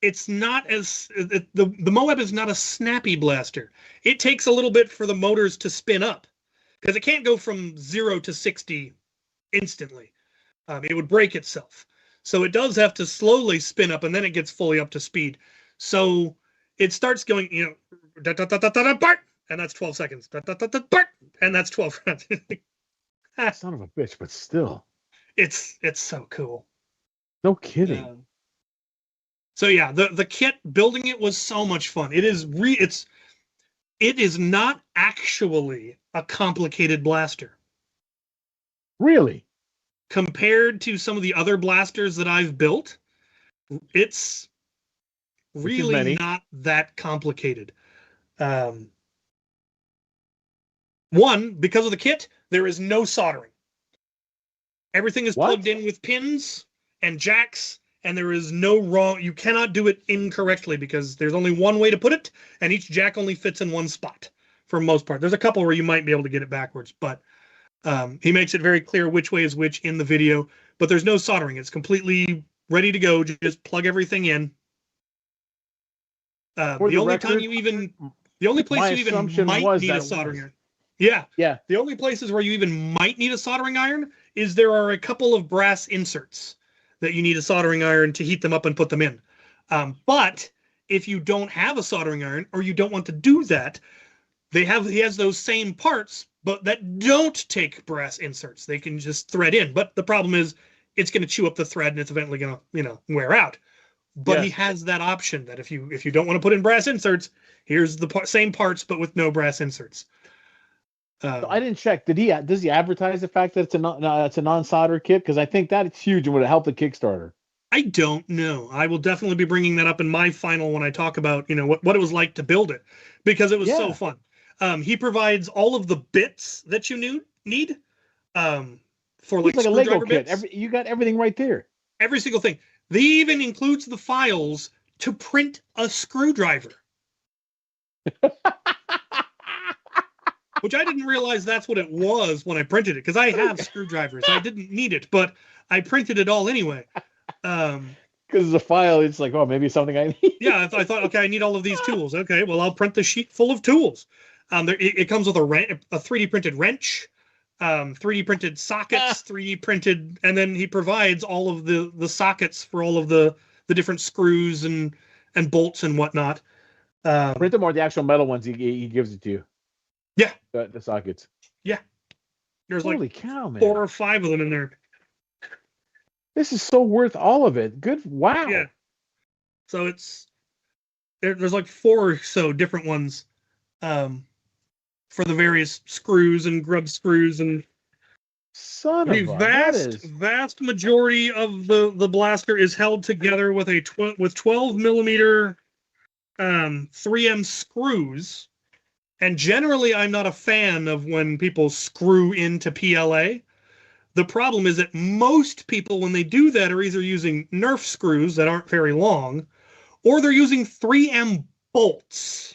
it's not as the Moab is not a snappy blaster. It takes a little bit for the motors to spin up because it can't go from 0 to 60 instantly. It would break itself. So it does have to slowly spin up and then it gets fully up to speed. So it starts going, and that's 12 seconds. And that's 12 rounds. Son of a bitch, but still. It's so cool. No kidding. So yeah, the kit, building it was so much fun. It is it is not actually a complicated blaster. Really? Compared to some of the other blasters that I've built, it's really not that complicated. One, because of the kit, there is no soldering. Everything is plugged in with pins and jacks, and there is no wrong. You cannot do it incorrectly because there's only one way to put it, and each jack only fits in one spot for the most part. There's a couple where you might be able to get it backwards, but he makes it very clear which way is which in the video. But there's no soldering. It's completely ready to go. Just plug everything in. The only place you even might need a soldering iron. Yeah. The only places where you even might need a soldering iron is there are a couple of brass inserts that you need a soldering iron to heat them up and put them in. But if you don't have a soldering iron or you don't want to do that, he has those same parts, but that don't take brass inserts. They can just thread in. But the problem is it's going to chew up the thread and it's eventually going to, wear out. But he has that option that if you don't want to put in brass inserts, here's the same parts, but with no brass inserts. So I didn't check. Does he advertise the fact that it's a non-solder kit? Because I think that it's huge and would help the Kickstarter. I don't know. I will definitely be bringing that up in my final when I talk about what it was like to build it, because it was so fun. He provides all of the bits that you need for like a Lego bits. Kit. You got everything right there. Every single thing. They even includes the files to print a screwdriver. Which I didn't realize that's what it was when I printed it, because I have screwdrivers. I didn't need it, but I printed it all anyway. Because it's a file, it's like, oh, maybe it's something I need. Yeah, I thought, okay, I need all of these tools. Okay, well, I'll print the sheet full of tools. It comes with a 3D printed wrench, 3D printed sockets, 3D printed, and then he provides all of the sockets for all of the different screws and bolts and whatnot. Print them or the actual metal ones he gives it to you. Yeah. The sockets. Yeah. There's Holy cow, man. 4 or 5 of them in there. This is so worth all of it. Good. Wow. Yeah. So there's like 4 or so different ones for the various screws and grub screws, and vast majority of the blaster is held together with with 12 millimeter 3M screws. And generally, I'm not a fan of when people screw into PLA. The problem is that most people, when they do that, are either using Nerf screws that aren't very long, or they're using 3M bolts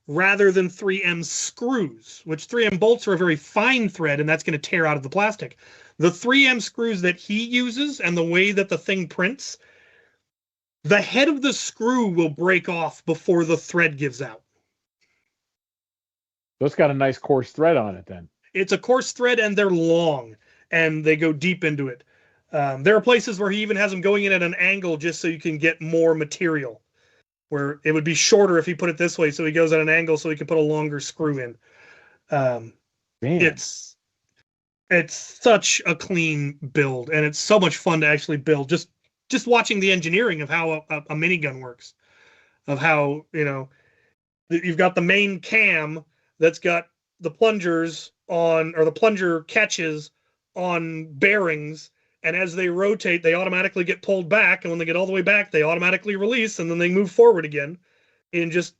rather than 3M screws, which 3M bolts are a very fine thread, and that's going to tear out of the plastic. The 3M screws that he uses and the way that the thing prints, the head of the screw will break off before the thread gives out. So it's got a nice coarse thread on it then. It's a coarse thread, and they're long, and they go deep into it. There are places where he even has them going in at an angle just so you can get more material, where it would be shorter if he put it this way, so he goes at an angle so he can put a longer screw in. It's such a clean build, and it's so much fun to actually build. Just watching the engineering of how a minigun works. of how, you've got the main cam that's got the plungers on, or the plunger catches on bearings, and as they rotate, they automatically get pulled back, and when they get all the way back, they automatically release, and then they move forward again in just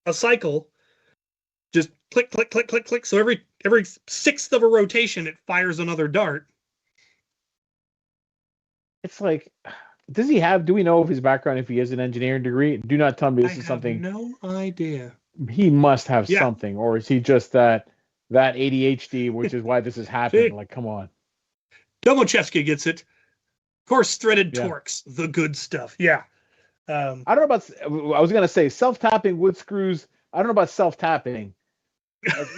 a cycle. Just click, click, click, click, click. So every sixth of a rotation, it fires another dart. It's like, do we know of his background, if he has an engineering degree? Do not tell me this is something. No idea. He must have something, or is he just that ADHD, which is why this is happening? Like, come on. Domochevsky gets it. Coarse threaded Torx, the good stuff. Yeah. I don't know about. I was gonna say self-tapping wood screws. I don't know about self-tapping.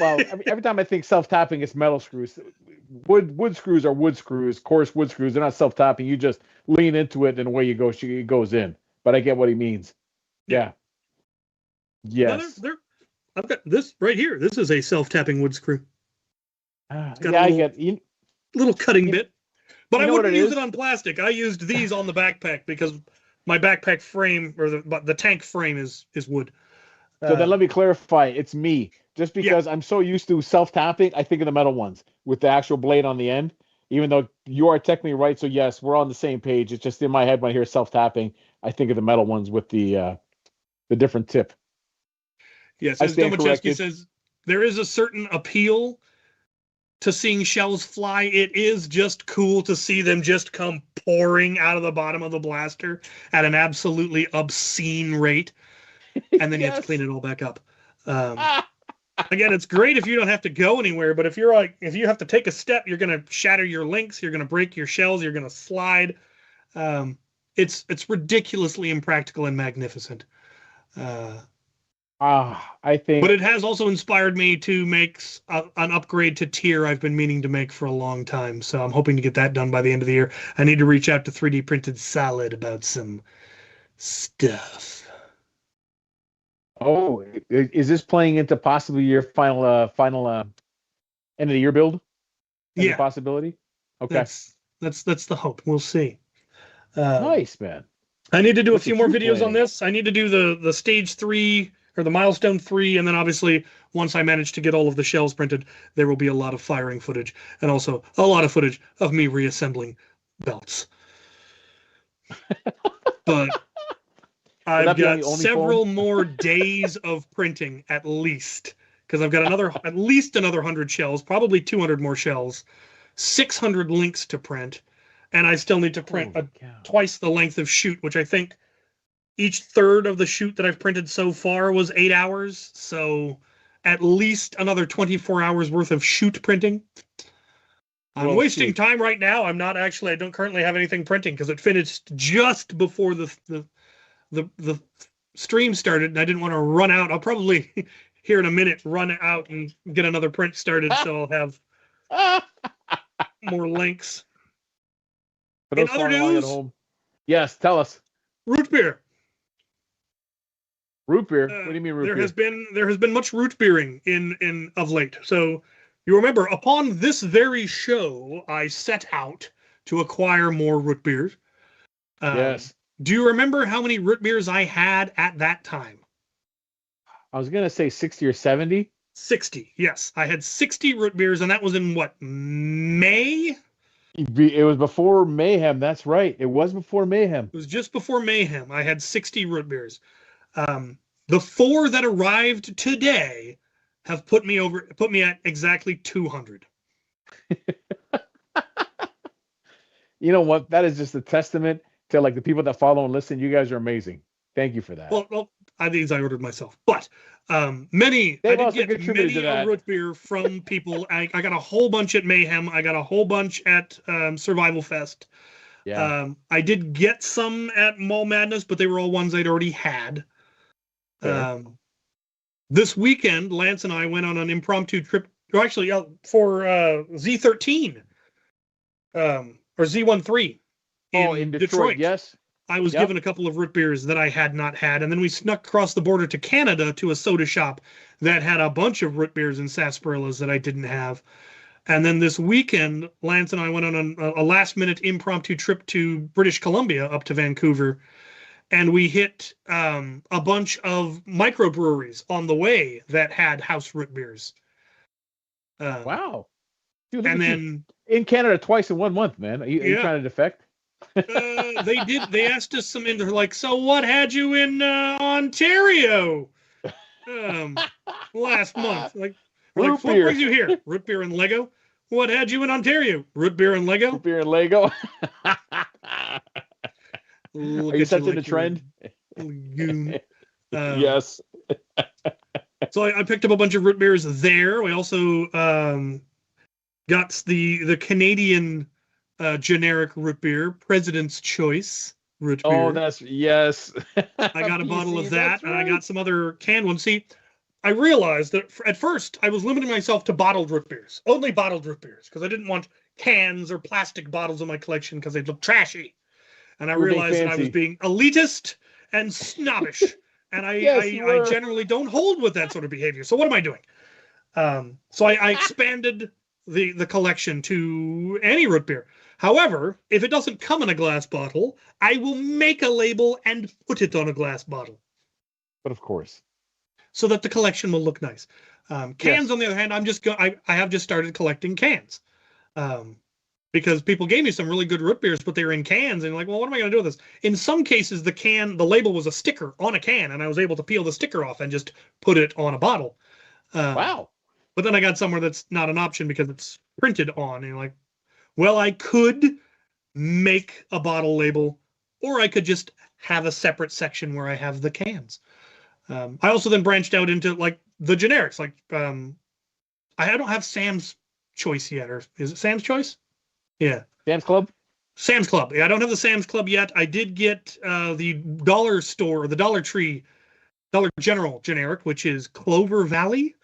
Well, every time I think self-tapping, it's metal screws. Wood screws are wood screws, coarse wood screws. They're not self-tapping. You just lean into it, and away you go. It goes in. But I get what he means. Yeah. Yes. I've got this right here. This is a self-tapping wood screw. It's got I get little cutting bit. But I wouldn't use it on plastic. I used these on the backpack because my backpack frame, or the tank frame, is wood. So then let me clarify. It's me. Just because I'm so used to self-tapping, I think of the metal ones with the actual blade on the end, even though you are technically right. So yes, we're on the same page. It's just in my head when I hear self-tapping, I think of the metal ones with the different tip. Yes, as Domochevsky says, there is a certain appeal to seeing shells fly. It is just cool to see them just come pouring out of the bottom of the blaster at an absolutely obscene rate. And then you have to clean it all back up. Again, it's great if you don't have to go anywhere, but if you have to take a step, you're going to shatter your links, you're going to break your shells, you're going to slide. It's ridiculously impractical and magnificent. I think. But it has also inspired me to make an upgrade to tier I've been meaning to make for a long time. So I'm hoping to get that done by the end of the year. I need to reach out to 3D Printed Solid about some stuff. Oh, is this playing into possibly your final end of the year build? Yeah, possibility. Okay, that's the hope. We'll see. Nice, man. I need to do a few more videos on this. I need to do the stage 3 or the milestone 3, and then obviously once I manage to get all of the shells printed, there will be a lot of firing footage and also a lot of footage of me reassembling belts. But I've got several more days of printing at least, because I've got at least another 100 shells, probably 200 more shells, 600 links to print, and I still need to print twice the length of shoot, which I think each third of the shoot that I've printed so far was 8 hours, so at least another 24 hours worth of shoot printing. I'm wasting time right now. I don't currently have anything printing because it finished just before the stream started, and I didn't want to run out. I'll probably here in a minute run out and get another print started, so I'll have more links. In other news, yes, tell us. Root beer. Root beer. What do you mean root beer? There has been much root beering in of late. So you remember, upon this very show, I set out to acquire more root beers. Yes. Do you remember how many root beers I had at that time? I was going to say 60 or 70. 60, yes. I had 60 root beers, and that was in what, May? It was before Mayhem. That's right. It was before Mayhem. It was just before Mayhem. I had 60 root beers. The 4 that arrived today have put me at exactly 200. You know what? That is just a testament to like the people that follow and listen. You guys are amazing. Thank you for that. Well, these I ordered myself, but I did get many a root beer from people. I got a whole bunch at Mayhem. I got a whole bunch at Survival Fest. Yeah. I did get some at Mall Madness, but they were all ones I'd already had. This weekend, Lance and I went on an impromptu trip, for Z13 or Z13 in Detroit. Yes. I was given a couple of root beers that I had not had, and then we snuck across the border to Canada to a soda shop that had a bunch of root beers and sarsaparillas that I didn't have. And then this weekend, Lance and I went on a last-minute impromptu trip to British Columbia, up to Vancouver, and we hit a bunch of microbreweries on the way that had house root beers. Wow. Dude, and then in Canada twice in 1 month, man. Are you trying to defect? They asked us some, and they're like, so what had you in Ontario last month? Like, what brings you here? Root beer and Lego. What had you in Ontario? Root beer and Lego. Root beer and Lego. Are you sensing the trend? Yes. So I picked up a bunch of root beers there. We also got the Canadian generic root beer, President's Choice root beer. Oh, that's yes. I got a bottle of that, and I got some other canned ones. See, I realized that at first I was limiting myself to bottled root beers, only bottled root beers, because I didn't want cans or plastic bottles in my collection because they look trashy. And I realized that I was being elitist and snobbish, and I generally don't hold with that sort of behavior. So what am I doing? So I expanded the collection to any root beer. However, if it doesn't come in a glass bottle, I will make a label and put it on a glass bottle. But of course. So that the collection will look nice. Cans, on the other hand, I have just started collecting cans. Because people gave me some really good root beers, but they were in cans, and like, well, what am I going to do with this? In some cases, the label was a sticker on a can, and I was able to peel the sticker off and just put it on a bottle. Wow. But then I got somewhere that's not an option because it's printed on, and you're like, well, I could make a bottle label, or I could just have a separate section where I have the cans. I also then branched out into like the generics. Like I don't have Sam's Choice yet, or is it Sam's Choice? Yeah. Sam's Club? Sam's Club. Yeah, I don't have the Sam's Club yet. I did get the dollar store, the Dollar Tree, Dollar General generic, which is Clover Valley,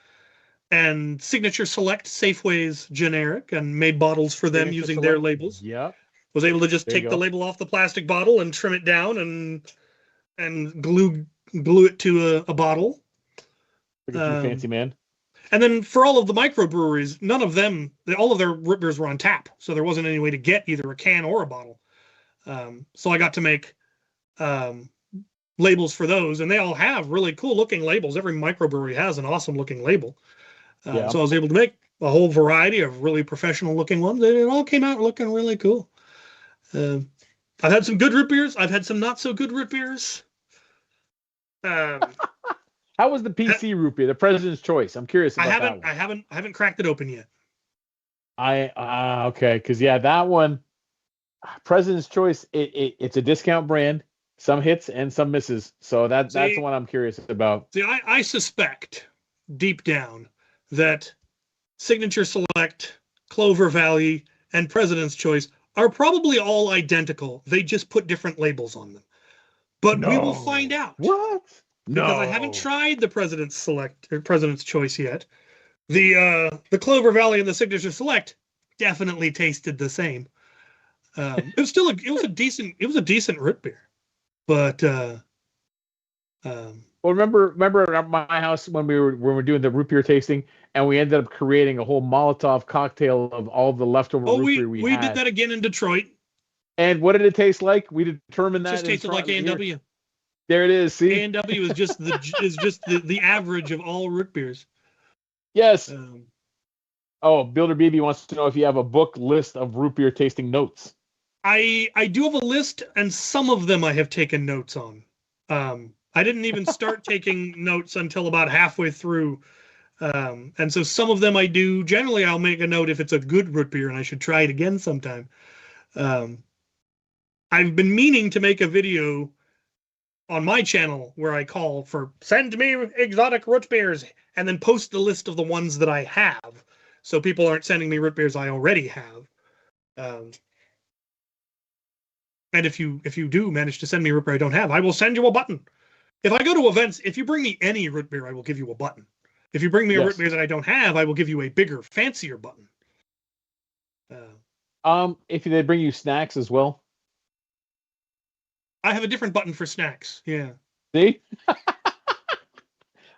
and Signature Select Safeway's generic, and made bottles for them using their labels. Yeah. Was able to just take the label off the plastic bottle and trim it down and glue it to a bottle. Look at you, fancy man. And then for all of the microbreweries, none of them, all of their root beers were on tap. So there wasn't any way to get either a can or a bottle. So I got to make labels for those, and they all have really cool looking labels. Every microbrewery has an awesome looking label. So I was able to make a whole variety of really professional looking ones. And it all came out looking really cool. I've had some good root beers. I've had some not so good root beers. How was the PC root beer, the President's Choice? I'm curious about that one. I haven't cracked it open yet. Okay, because that one, President's Choice, it's a discount brand. Some hits and some misses. So that's the one I'm curious about. See, I suspect deep down that Signature Select, Clover Valley, and President's Choice are probably all identical. They just put different labels on them. But we will find out. What? Because I haven't tried the President's Select or President's Choice yet. The Clover Valley and the Signature Select definitely tasted the same. It was a decent root beer. But well, remember at my house when we were doing the root beer tasting, and we ended up creating a whole Molotov cocktail of all the leftover root beer we had. We did that again in Detroit. And what did it taste like? We determined that it just tasted like A&W. There it is. See, A&W is just the average of all root beers. Yes. Builder BB wants to know if you have a book list of root beer tasting notes. I do have a list, and some of them I have taken notes on. I didn't even start taking notes until about halfway through. And so some of them I do. Generally, I'll make a note if it's a good root beer, and I should try it again sometime. I've been meaning to make a video on my channel where I call for send me exotic root beers and then post the list of the ones that I have, so people aren't sending me root beers I already have. And if you do manage to send me a root beer I don't have, I will send you a button. If I go to events, if you bring me any root beer, I will give you a button. If you bring me a root beer that I don't have, I will give you a bigger, fancier button. If they bring you snacks as well. I have a different button for snacks. Yeah. See? I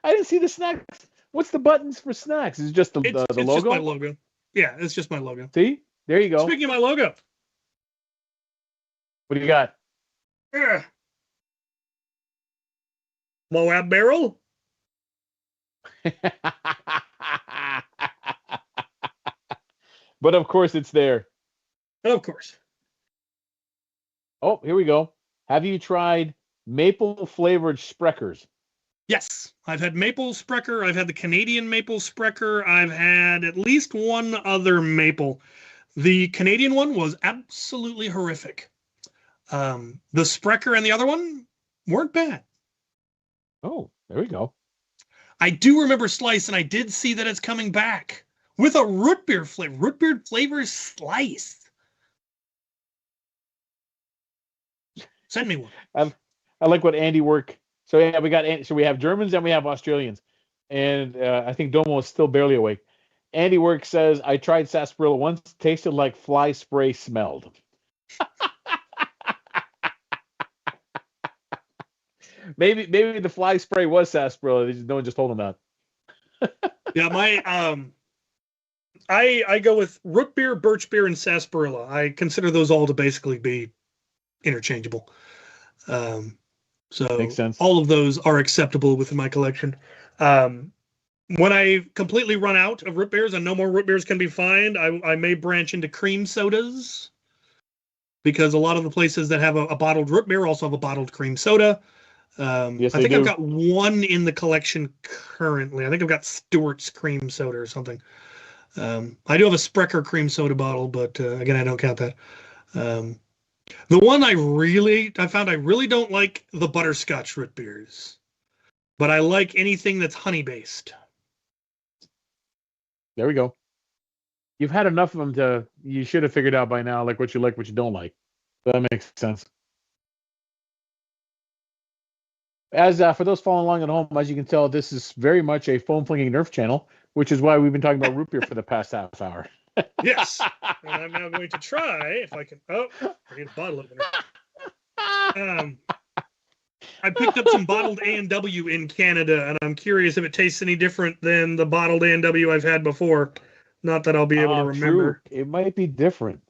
didn't see the snacks. What's the buttons for snacks? Is it just the logo? It's just my logo. Yeah, it's just my logo. See? There you go. Speaking of my logo. What do you got? Moab barrel? But of course it's there. Of course. Oh, here we go. Have you tried maple flavored Spreckers? Yes, I've had maple Sprecher. I've had the Canadian maple Sprecher. I've had at least one other maple. The Canadian one was absolutely horrific. The Sprecher and the other one weren't bad. Oh, there we go. I do remember Slice, and I did see that it's coming back with a root beer flavor. Root beer flavor Slice. Send me one. I like what Andy work. So yeah, we have Germans and we have Australians, and I think Domo is still barely awake. Andy Work says I tried sarsaparilla once, tasted like fly spray smelled. maybe the fly spray was sarsaparilla. No one just told him that. Yeah, I go with root beer, birch beer, and sarsaparilla. I consider those all to basically be interchangeable. So Makes sense. all of those are acceptable within my collection. When I completely run out of root beers and no more root beers can be found, I may branch into cream sodas, because a lot of the places that have a bottled root beer also have a bottled cream soda. Yes, I think do. I've got one in the collection currently. I think I've got Stewart's cream soda or something. I do have a Sprecher cream soda bottle, but again, I don't count that. The one I found I really don't like the butterscotch root beers, but I like anything that's honey based. There we go. You've had enough of them you should have figured out by now, like what you don't like. That makes sense. As for those following along at home, as you can tell, this is very much a foam-flinging Nerf channel, which is why we've been talking about root beer for the past half hour. Yes, and I'm now going to try if I can. Oh, I need a bottle opener. I picked up some bottled A&W in Canada, and I'm curious if it tastes any different than the bottled A&W I've had before. Not that I'll be able to remember. True. It might be different.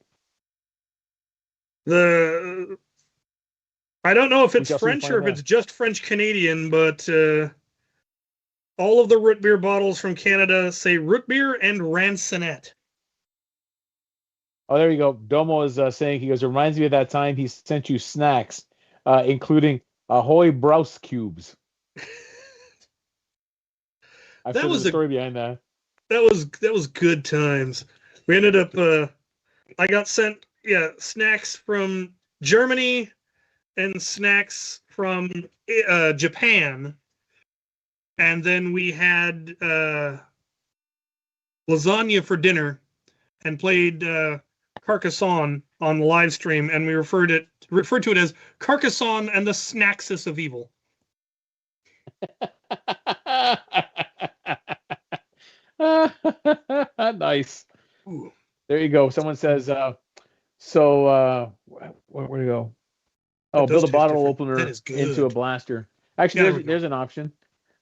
I don't know if it's French or if it's just French Canadian, but all of the root beer bottles from Canada say root beer and rancinet. Oh, there you go. Domo is saying, he goes, it reminds me of that time he sent you snacks, including Ahoy Browse cubes. I've heard the story behind that. That was good times. We ended up I got sent snacks from Germany and snacks from Japan, and then we had lasagna for dinner and played Carcassonne on the live stream, and we referred to it as Carcassonne and the Snaxis of Evil. Nice. Ooh. There you go. Someone says, where to go? Oh, build a bottle opener into a blaster. Actually, there's an option.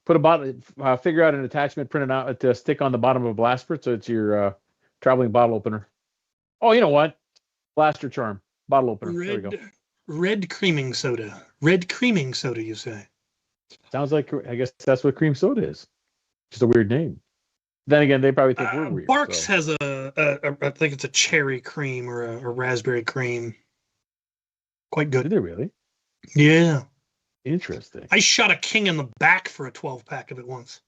Put a bottle, figure out an attachment, print it out to stick on the bottom of a blaster, so it's your traveling bottle opener. Oh, you know what? Blaster charm, bottle opener. There we go. Red creaming soda. Red creaming soda, you say? Sounds like, I guess that's what cream soda is. Just a weird name. Then again, they probably think we're weird. Barks has I think it's a cherry cream or a raspberry cream. Quite good. Did they really? Yeah. Interesting. I shot a king in the back for a 12-pack of it once.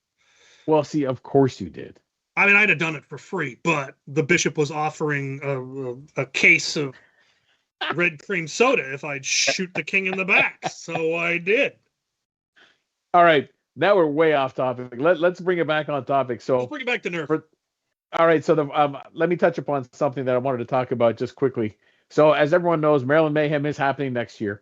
Well, see, of course you did. I mean, I'd have done it for free, but the bishop was offering a case of red cream soda if I'd shoot the king in the back, so I did. All right, now we're way off topic. Let's bring it back on topic. So let's bring it back to Nerf. All right, so let me touch upon something that I wanted to talk about just quickly. So as everyone knows, Maryland Mayhem is happening next year.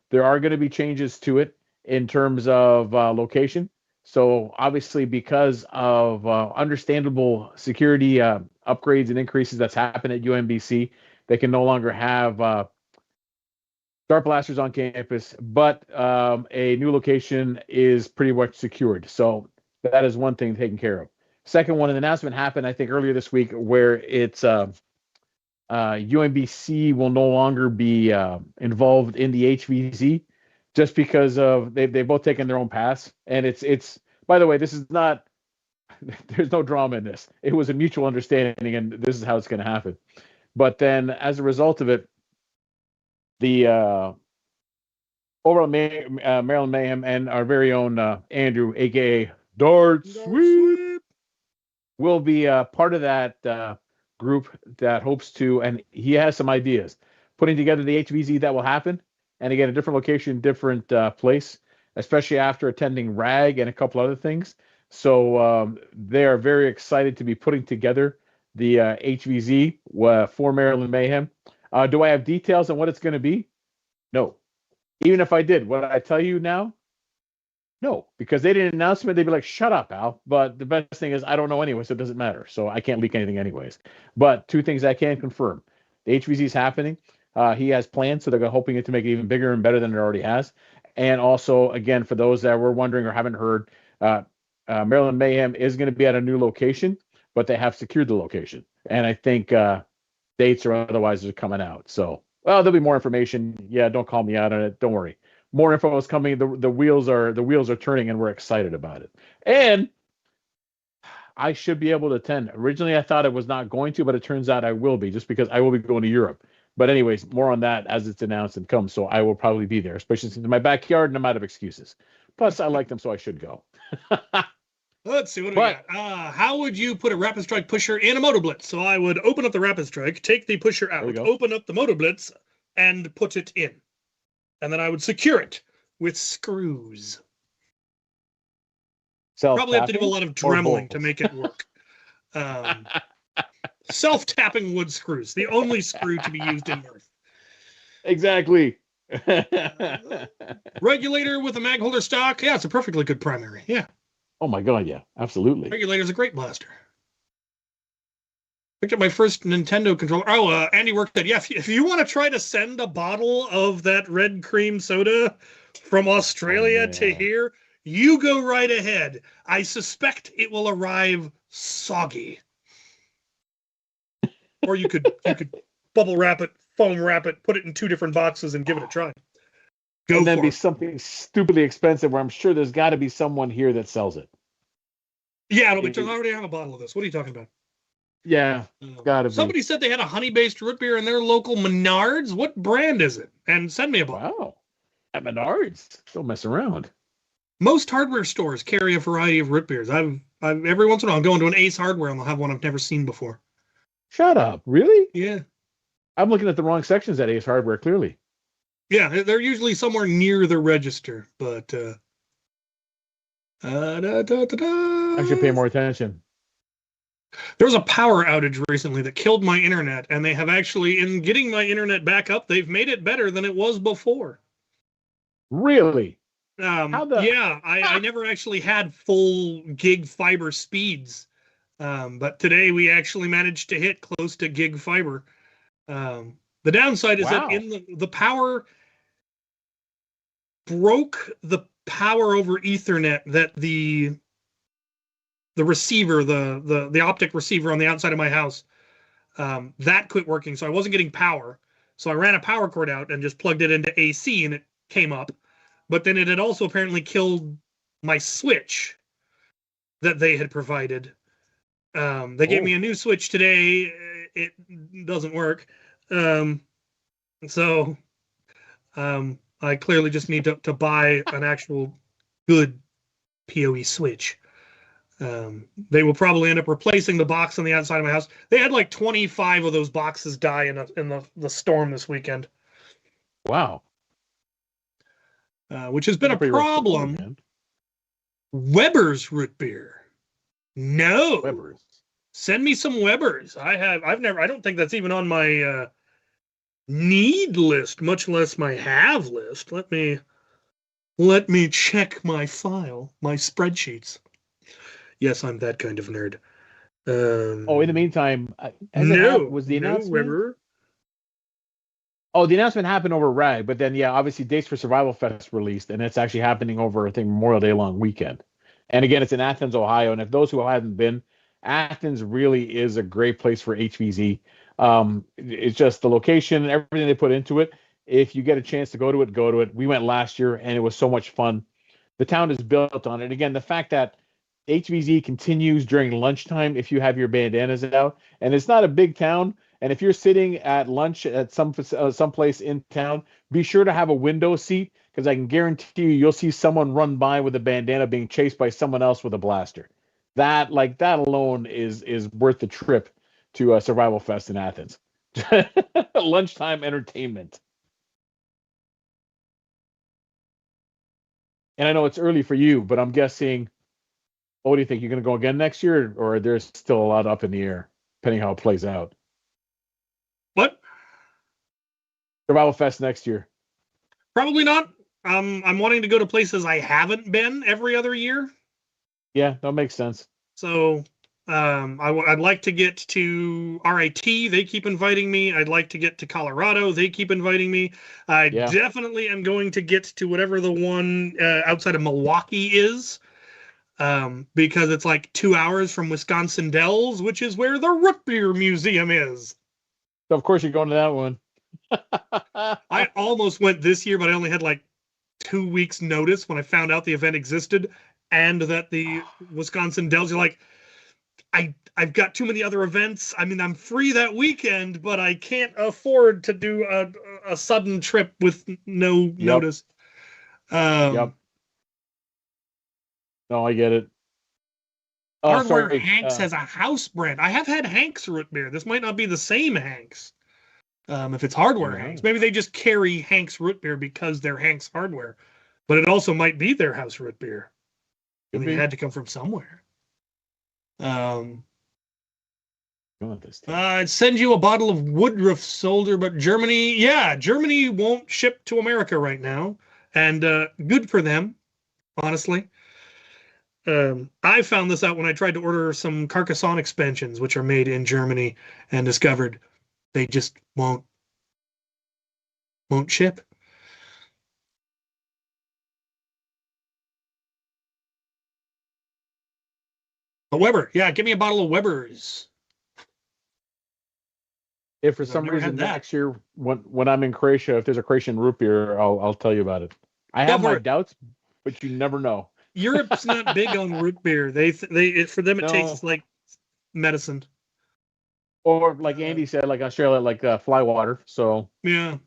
There are going to be changes to it in terms of location. So obviously, because of understandable security upgrades and increases that's happened at UMBC, they can no longer have dart blasters on campus, but a new location is pretty much secured. So that is one thing taken care of. Second one, an announcement happened, I think, earlier this week, where it's UMBC will no longer be involved in the HVZ. just because of they've both taken their own paths, and it's. By the way, this is not. There's no drama in this. It was a mutual understanding, and this is how it's going to happen. But then, as a result of it, the overall Maryland Mayhem and our very own Andrew, aka Dart Sweep, will be part of that group that hopes to, and he has some ideas, putting together the HVZ that will happen, and again, a different location, different place, especially after attending RAG and a couple other things. So they are very excited to be putting together the HVZ for Maryland Mayhem. Do I have details on what it's going to be? No. Even if I did, what I tell you now? No, because they didn't announce it. They'd be like, shut up, Al. But the best thing is I don't know anyway, so it doesn't matter. So I can't leak anything anyways. But two things I can confirm. The HVZ is happening. He has plans, so they're hoping it to make it even bigger and better than it already has. And also, again, for those that were wondering or haven't heard, Maryland Mayhem is going to be at a new location, but they have secured the location. And I think dates or otherwise are coming out. So, well, there'll be more information. Yeah, don't call me out on it. Don't worry. More info is coming. The wheels are turning, and we're excited about it. And I should be able to attend. Originally, I thought I was not going to, but it turns out I will be, just because I will be going to Europe. But anyways, more on that as it's announced and comes. So I will probably be there, especially since it's in my backyard and I'm out of excuses. Plus, I like them, so I should go. Let's see, what do we got? How would you put a Rapid Strike pusher in a Moto Blitz? So I would open up the Rapid Strike, take the pusher out, open up the Moto Blitz, and put it in. And then I would secure it with screws. Probably have to do a lot of dremeling to make it work. Self-tapping wood screws, the only screw to be used in Earth. Exactly. Regulator with a mag holder stock. Yeah, it's a perfectly good primary. Yeah. Oh my God, yeah, absolutely. Regulator's a great blaster. Picked up my first Nintendo controller. Oh, Andy worked at, yeah, if you want to try to send a bottle of that red cream soda from Australia to here, you go right ahead. I suspect it will arrive soggy. Or you could bubble wrap it, foam wrap it, put it in 2 different boxes and give it a try. And then be something stupidly expensive where I'm sure there's got to be someone here that sells it. Yeah, it'll be. I already have a bottle of this. What are you talking about? Yeah, got to be. Somebody said they had a honey-based root beer in their local Menards. What brand is it? And send me a bottle. Wow, at Menards, don't mess around. Most hardware stores carry a variety of root beers. I've every once in a while I'll go into an Ace Hardware and they'll have one I've never seen before. Shut up! Really? Yeah. I'm looking at the wrong sections at Ace Hardware. Clearly. Yeah, they're usually somewhere near the register, but I should pay more attention. There was a power outage recently that killed my internet, and they have actually, in getting my internet back up, they've made it better than it was before. Really? Yeah, I never actually had full gig fiber speeds, but today we actually managed to hit close to gig fiber. The downside is that in the power broke the power over Ethernet that the receiver, the optic receiver on the outside of my house, that quit working. So I wasn't getting power. So I ran a power cord out and just plugged it into AC and it came up. But then it had also apparently killed my switch that they had provided. They gave me a new switch today. It doesn't work. So I clearly just need to buy an actual good PoE switch. They will probably end up replacing the box on the outside of my house. They had like 25 of those boxes die in the storm this weekend. Wow. Which has been a problem. Weber's root beer. No. Weber's. Send me some Weber's. I don't think that's even on my need list, much less my have list. Let me check my file, my spreadsheets. Yes, I'm that kind of nerd. In the meantime, was the announcement? Weber. Oh, the announcement happened over RAG, but then obviously Dates for Survival Fest released, and it's actually happening over I think Memorial Day long weekend. And again, it's in Athens, Ohio. And if those who haven't been, Athens really is a great place for HVZ. It's just the location and everything they put into it. If you get a chance to go to it, go to it. We went last year, and it was so much fun. The town is built on it. Again, the fact that HVZ continues during lunchtime if you have your bandanas out, and it's not a big town. And if you're sitting at lunch at some place in town, be sure to have a window seat because I can guarantee you'll see someone run by with a bandana being chased by someone else with a blaster. That alone is worth the trip to Survival Fest in Athens. Lunchtime entertainment. And I know it's early for you, but I'm guessing. What do you think? You're going to go again next year, or there's still a lot up in the air, depending how it plays out? What? Survival Fest next year. Probably not. I'm wanting to go to places I haven't been every other year. Yeah, that makes sense. So I'd like to get to RIT. They keep inviting me. I'd like to get to Colorado. They keep inviting me. I definitely am going to get to whatever the one outside of Milwaukee is. Because it's like 2 hours from Wisconsin Dells, which is where the Root Beer Museum is. So of course you're going to that one. I almost went this year, but I only had like 2 weeks notice when I found out the event existed and that the Wisconsin Dells, you're like, I've got too many other events. I mean, I'm free that weekend, but I can't afford to do a sudden trip with no notice. Yep. No, I get it. Hardware Hanks has a house brand. I have had Hanks root beer. This might not be the same Hanks. If it's Hardware Hanks, maybe they just carry Hanks root beer because they're Hanks hardware, but it also might be their house root beer. And they had to come from somewhere. I'd send you a bottle of Woodruff Soldier, but Germany won't ship to America right now, and good for them, honestly. I found this out when I tried to order some Carcassonne expansions, which are made in Germany, and discovered they just won't ship. A Weber, give me a bottle of Weber's. If for some reason next year, when I'm in Croatia, if there's a Croatian root beer, I'll tell you about it. I have my doubts, but you never know. Europe's not big on root beer. For them it tastes like medicine. Or like Andy said, like Australia, like fly water. So yeah.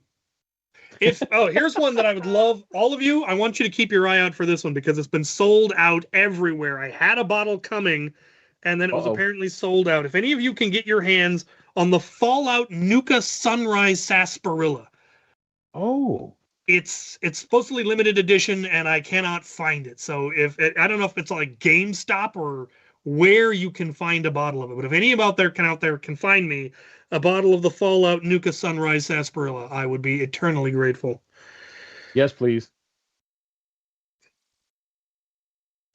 Here's one that I would love. All of you, I want you to keep your eye out for this one because it's been sold out everywhere. I had a bottle coming, and then it was apparently sold out. If any of you can get your hands on the Fallout Nuka Sunrise Sarsaparilla. Oh. It's supposedly limited edition, and I cannot find it. So I don't know if it's like GameStop or where you can find a bottle of it. But if any out there can find me a bottle of the Fallout Nuka Sunrise Sarsaparilla, I would be eternally grateful. Yes, please.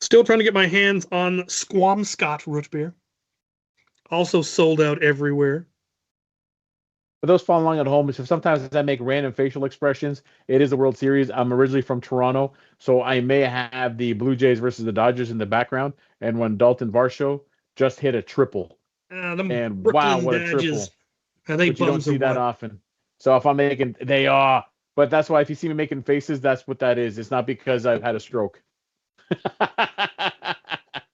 Still trying to get my hands on Squamscott root beer. Also sold out everywhere. For those following along at home, so sometimes I make random facial expressions. It is the World Series. I'm originally from Toronto, so I may have the Blue Jays versus the Dodgers in the background. And when Dalton Varsho just hit a triple, and wow, what a triple! But you don't see that often. So if I'm making, they are. But that's why if you see me making faces, that's what that is. It's not because I've had a stroke. Well,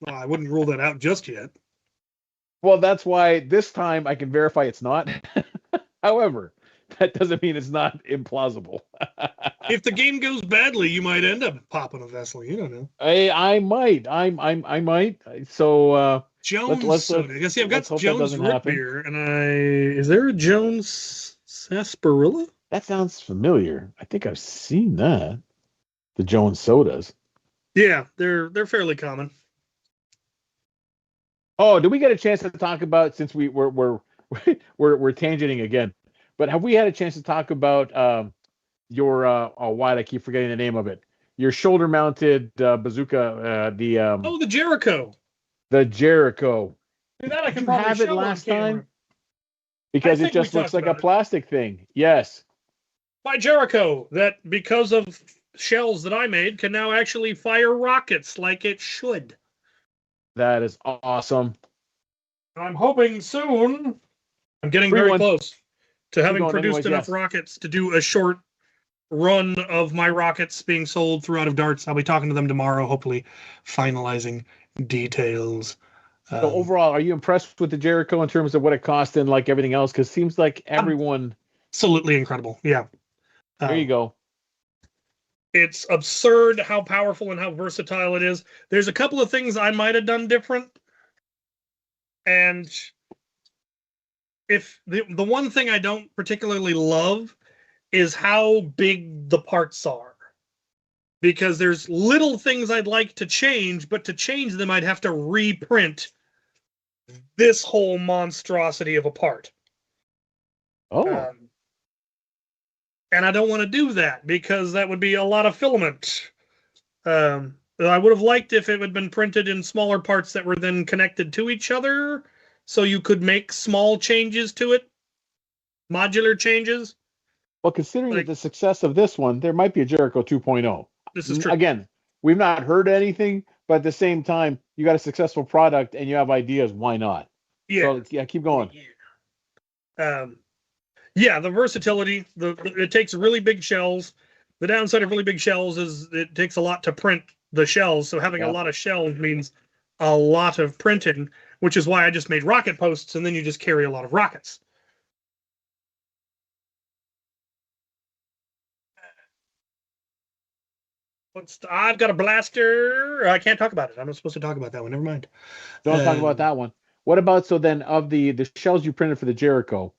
I wouldn't rule that out just yet. Well, that's why this time I can verify it's not. However, that doesn't mean it's not implausible. If the game goes badly, you might end up popping a vessel. You don't know. I might. I might. So Jones soda. I guess I've got Jones root beer, and is there a Jones sarsaparilla? That sounds familiar. I think I've seen that. The Jones sodas. Yeah, they're fairly common. Oh, did we get a chance to talk about, since we're tangenting again, but have we had a chance to talk about your why I keep forgetting the name of it? Your shoulder-mounted bazooka, the Jericho. The Jericho. Dude, that I can Did you have it last time? Because it just looks like a plastic thing. Yes. My Jericho, that because of shells that I made, can now actually fire rockets like it should. That is awesome. I'm hoping soon. I'm getting very close to having produced enough rockets to do a short run of my rockets being sold throughout of darts. I'll be talking to them tomorrow, hopefully finalizing details. So overall, are you impressed with the Jericho in terms of what it cost and like everything else? Because it seems like everyone. Absolutely incredible. Yeah. There you go. It's absurd how powerful and how versatile it is. There's a couple of things I might have done different. And if the one thing I don't particularly love is how big the parts are. Because there's little things I'd like to change, but to change them, I'd have to reprint this whole monstrosity of a part. Oh. And I don't want to do that because that would be a lot of filament. I would have liked if it had been printed in smaller parts that were then connected to each other, so you could make small changes to it, modular changes. Well, considering the success of this one, there might be a Jericho 2.0. This is true. Again, we've not heard anything, but at the same time, you got a successful product and you have ideas. Why not? Yeah. So, yeah, keep going. Yeah, the versatility. It takes really big shells. The downside of really big shells is it takes a lot to print the shells. So having a lot of shells means a lot of printing, which is why I just made rocket posts, and then you just carry a lot of rockets. I've got a blaster. I can't talk about it. I'm not supposed to talk about that one. Never mind. Don't talk about that one. What about, so then, of the shells you printed for the Jericho,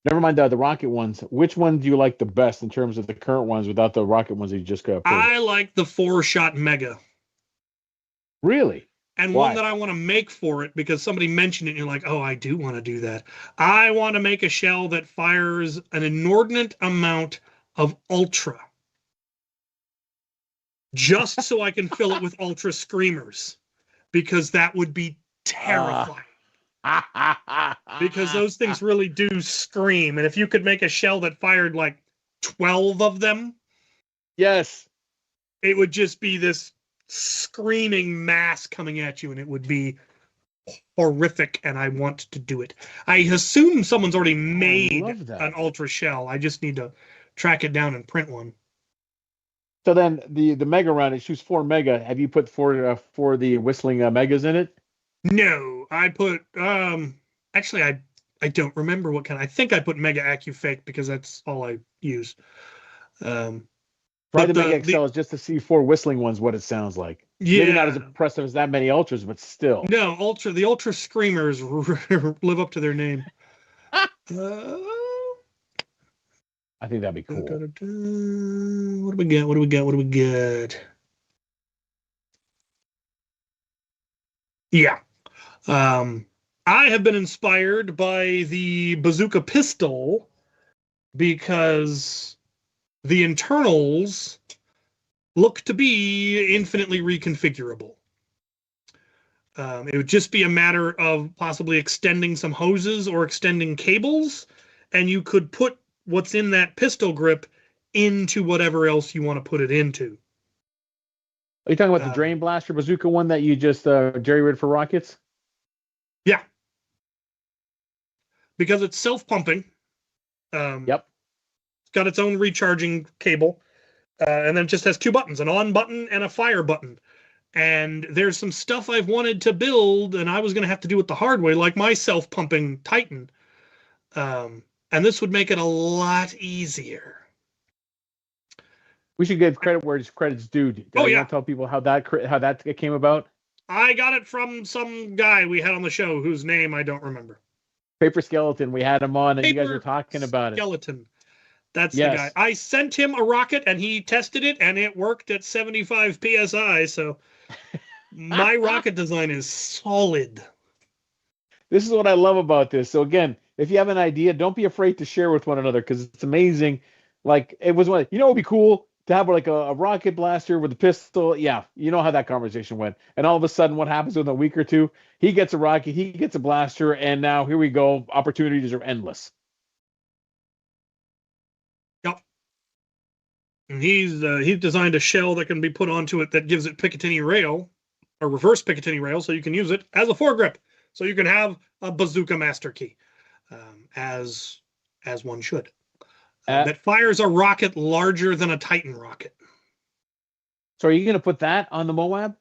never mind the rocket ones, which one do you like the best in terms of the current ones without the rocket ones that you just got? I like the 4-shot Mega. Really? And one that I want to make for it, because somebody mentioned it and you're like, oh, I do want to do that. I want to make a shell that fires an inordinate amount of ultra. Just so I can fill it with ultra screamers. Because that would be terrifying. Because those things really do scream. And if you could make a shell that fired like 12 of them. Yes. It would just be this screaming mass coming at you, and it would be horrific, and I want to do it. I assume someone's already made an ultra shell. I just need to track it down and print one. So then the Mega round, it shoots 4 Mega. Have you put for the whistling Megas in it? No, I put actually I don't remember what kind. I think I put Mega AccuFake because that's all I use. Try the Mega XL just to see 4 whistling ones what it sounds like. Yeah. Maybe not as impressive as that many ultras, but still. No, the ultra screamers live up to their name. I think that'd be cool. What do we get? Yeah. I have been inspired by the bazooka pistol because the internals look to be infinitely reconfigurable. It would just be a matter of possibly extending some hoses or extending cables, and you could put what's in that pistol grip into whatever else you want to put it into. Are you talking about the Drain Blaster bazooka one that you just jerry-rigged for rockets? Yeah. Because it's self-pumping. Yep. It's got its own recharging cable. And then it just has 2 buttons, an on button and a fire button. And there's some stuff I've wanted to build, and I was going to have to do it the hard way, like my self-pumping Titan. And this would make it a lot easier. We should give credit where credit's due. You want to tell people how that came about? I got it from some guy we had on the show whose name I don't remember. Paper Skeleton. We had him on, and you guys were talking about it. Skeleton. That's the guy. I sent him a rocket, and he tested it, and it worked at 75 psi. So my rocket design is solid. This is what I love about this. So again, if you have an idea, don't be afraid to share with one another because it's amazing. Like it was one. You know, it'd be cool to have like a rocket blaster with a pistol. Yeah, you know how that conversation went. And all of a sudden, what happens within a week or two? He gets a rocket, he gets a blaster, and now here we go. Opportunities are endless. Yep. And he's designed a shell that can be put onto it that gives it Picatinny rail, a reverse Picatinny rail, so you can use it as a foregrip. So you can have a bazooka master key, as one should. that fires a rocket larger than a Titan rocket. So are you going to put that on the Moab?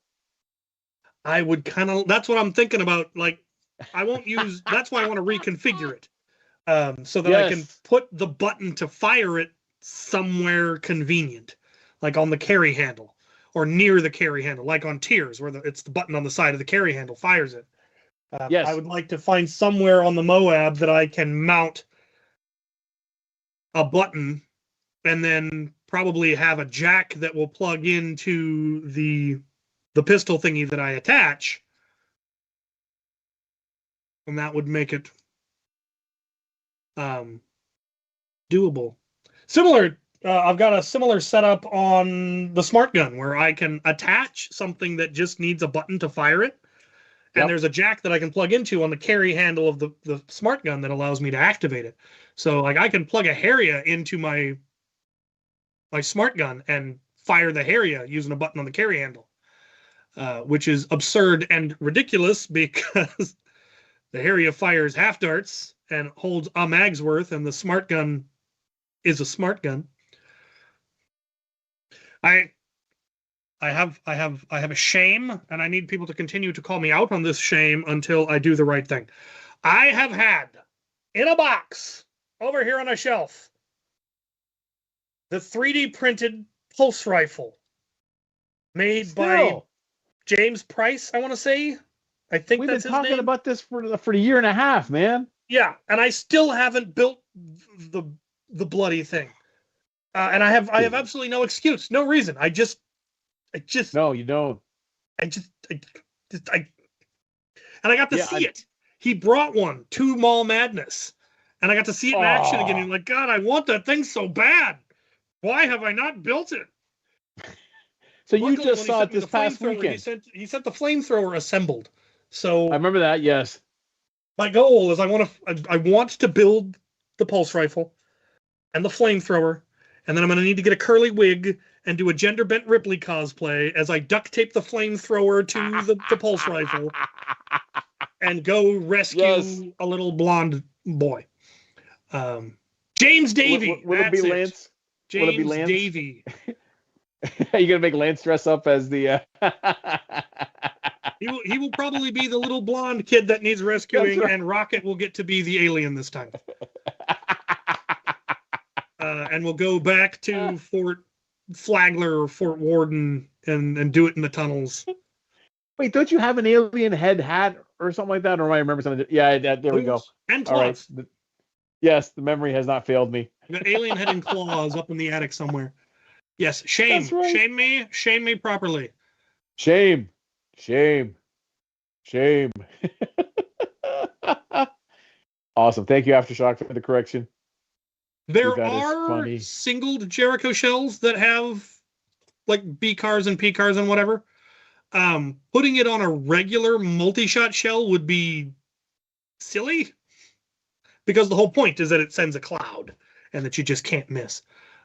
I would that's what I'm thinking about. Like, I won't use, that's why I want to reconfigure it. So that I can put the button to fire it somewhere convenient, like on the carry handle or near the carry handle, like on tiers where it's the button on the side of the carry handle fires it. I would like to find somewhere on the Moab that I can mount a button and then probably have a jack that will plug into the pistol thingy that I attach. And that would make it doable. Similar, I've got a similar setup on the smart gun where I can attach something that just needs a button to fire it. And there's a jack that I can plug into on the carry handle of the smart gun that allows me to activate it. So like I can plug a Harrier into my smart gun and fire the Harrier using a button on the carry handle, which is absurd and ridiculous because the Harrier fires half darts and holds a mag's worth, and the smart gun is a smart gun. I have a shame, and I need people to continue to call me out on this shame until I do the right thing. I have had in a box over here on a shelf the 3D printed pulse rifle made by James Price, I want to say. I think we've that's been his talking name. about this for a year and a half, man. Yeah, and I still haven't built the bloody thing. And I have absolutely no excuse, no reason. I just no, you don't. And I got to see it. He brought one to Mall Madness, and I got to see it in action again. And like, God, I want that thing so bad. Why have I not built it? So luckily, you just saw it this past weekend. He sent the flamethrower assembled. So I remember that. Yes. My goal is I want to build the pulse rifle and the flamethrower, and then I'm going to need to get a curly wig and do a gender bent Ripley cosplay as I duct tape the flamethrower to the pulse rifle and go rescue a little blonde boy. James Davey. Will it be Lance? James will it be Lance? Davey. Are you going to make Lance dress up as the... He will probably be the little blonde kid that needs rescuing, right. And Rocket will get to be the alien this time. And we'll go back to Fort Flagler or Fort Warden and do it in the tunnels. Wait, don't you have an alien head hat or something like that? Or am I remember something? Yeah, there we go. And claws. All right. Yes, the memory has not failed me. Got alien head and claws up in the attic somewhere. Yes, shame. Right. Shame me properly. Shame. Awesome. Thank you, Aftershock, for the correction. There are singled Jericho shells that have like B cars and P cars and whatever. Putting it on a regular multi-shot shell would be silly because the whole point is that it sends a cloud and that you just can't miss.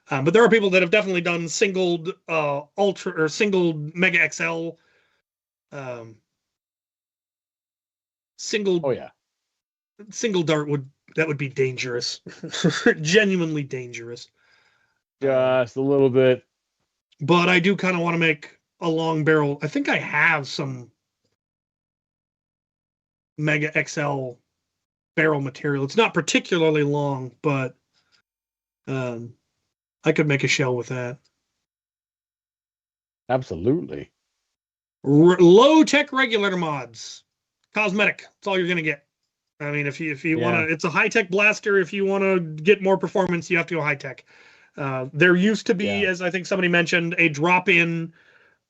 But there are people that have definitely done singled ultra or singled Mega XL. Single dart would be dangerous. Genuinely dangerous. Just a little bit. But I do kind of want to make a long barrel. I think I have some Mega XL barrel material. It's not particularly long, but I could make a shell with that. Absolutely. Low-tech regulator mods. Cosmetic. That's all you're going to get. I mean, if you want to, it's a high-tech blaster. If you want to get more performance, you have to go high-tech. There used to be, as I think somebody mentioned, a drop-in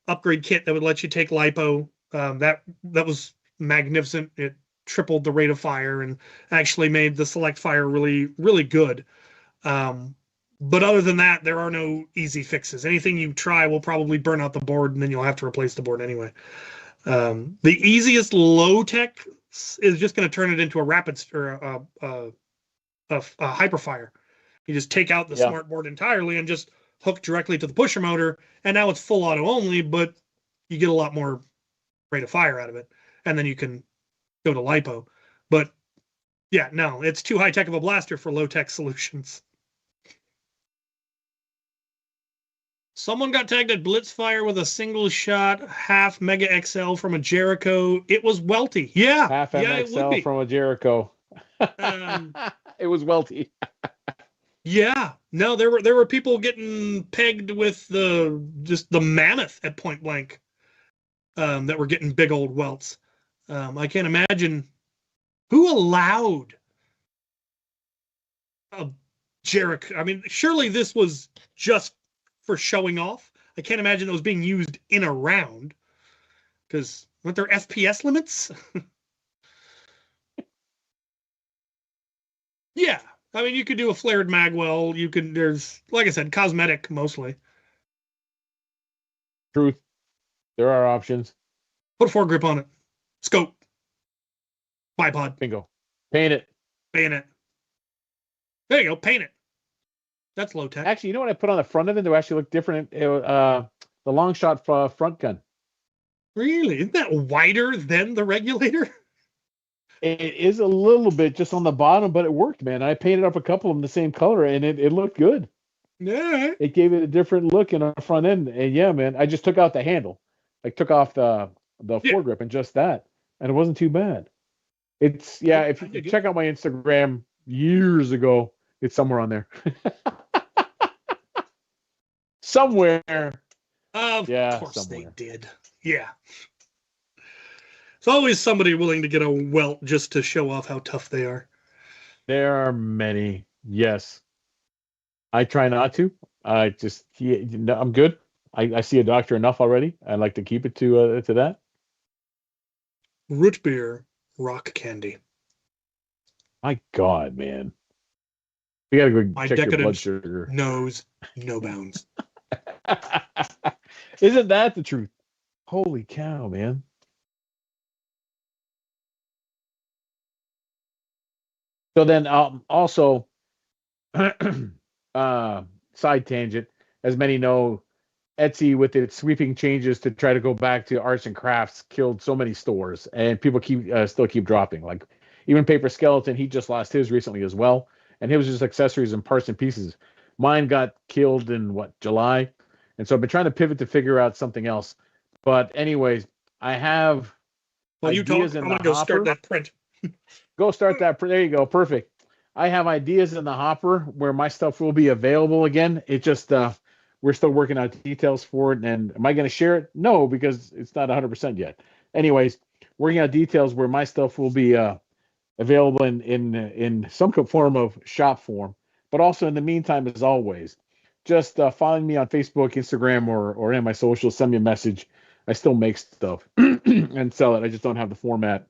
upgrade kit that would let you take lipo. That was magnificent. It tripled the rate of fire and actually made the select fire really, really good. But other than that, there are no easy fixes. Anything you try will probably burn out the board, and then you'll have to replace the board anyway. The easiest low-tech is just going to turn it into a rapid or a hyperfire. You just take out the smart board entirely and just hook directly to the pusher motor, and now it's full auto only, but you get a lot more rate of fire out of it, and then you can go to lipo. But yeah, no, it's too high-tech of a blaster for low-tech solutions. Someone got tagged at Blitzfire with a single shot, half Mega XL from a Jericho. It was welty. Yeah. Half Yeah, it would MXL be. from a Jericho. Um, It was welty. yeah. No, there were people getting pegged with just the mammoth at point blank. That were getting big old welts. I can't imagine who allowed a Jericho. I mean, surely this was just for showing off. I can't imagine it was being used in a round because weren't there FPS limits? Yeah. I mean, you could do a flared magwell. There's, like I said, cosmetic mostly. Truth. There are options. Put a foregrip on it. Scope. Bipod. Bingo. Paint it. Bayonet. There you go. Paint it. That's low tech. Actually, you know what I put on the front of it to actually look different? The long shot front gun. Really? Isn't that wider than the regulator? It is a little bit just on the bottom, but it worked, man. I painted up a couple of them the same color, and it looked good. Yeah. It gave it a different look in the front end. And yeah, man, I just took out the handle. I took off the foregrip and just that. And it wasn't too bad. If you check out my Instagram years ago, it's somewhere on there. Somewhere. Of course somewhere. they did. Yeah. It's always somebody willing to get a welt just to show off how tough they are. There are many. Yes. I try not to. I'm good. I see a doctor enough already. I like to keep it to that. Root beer, rock candy. My God, man. We gotta go My check your blood decadence sugar. knows no bounds. Isn't that the truth? Holy cow, man. So then also side tangent, as many know, Etsy with its sweeping changes to try to go back to arts and crafts killed so many stores, and people still keep dropping. Like even Paper Skeleton, he just lost his recently as well, and it was just accessories and parts and pieces. Mine got killed in July, and so I've been trying to pivot to figure out something else. But anyways, I have ideas in the hopper. I'm gonna go start that print. Go start that. There you go. Perfect. I have ideas in the hopper where my stuff will be available again. It just we're still working out details for it. And am I going to share it? No, because it's not 100% yet. Anyways, working out details where my stuff will be available in some form of shop form. But also in the meantime, as always, just following me on Facebook, Instagram, or in my socials. Send me a message. I still make stuff and sell it. I just don't have the format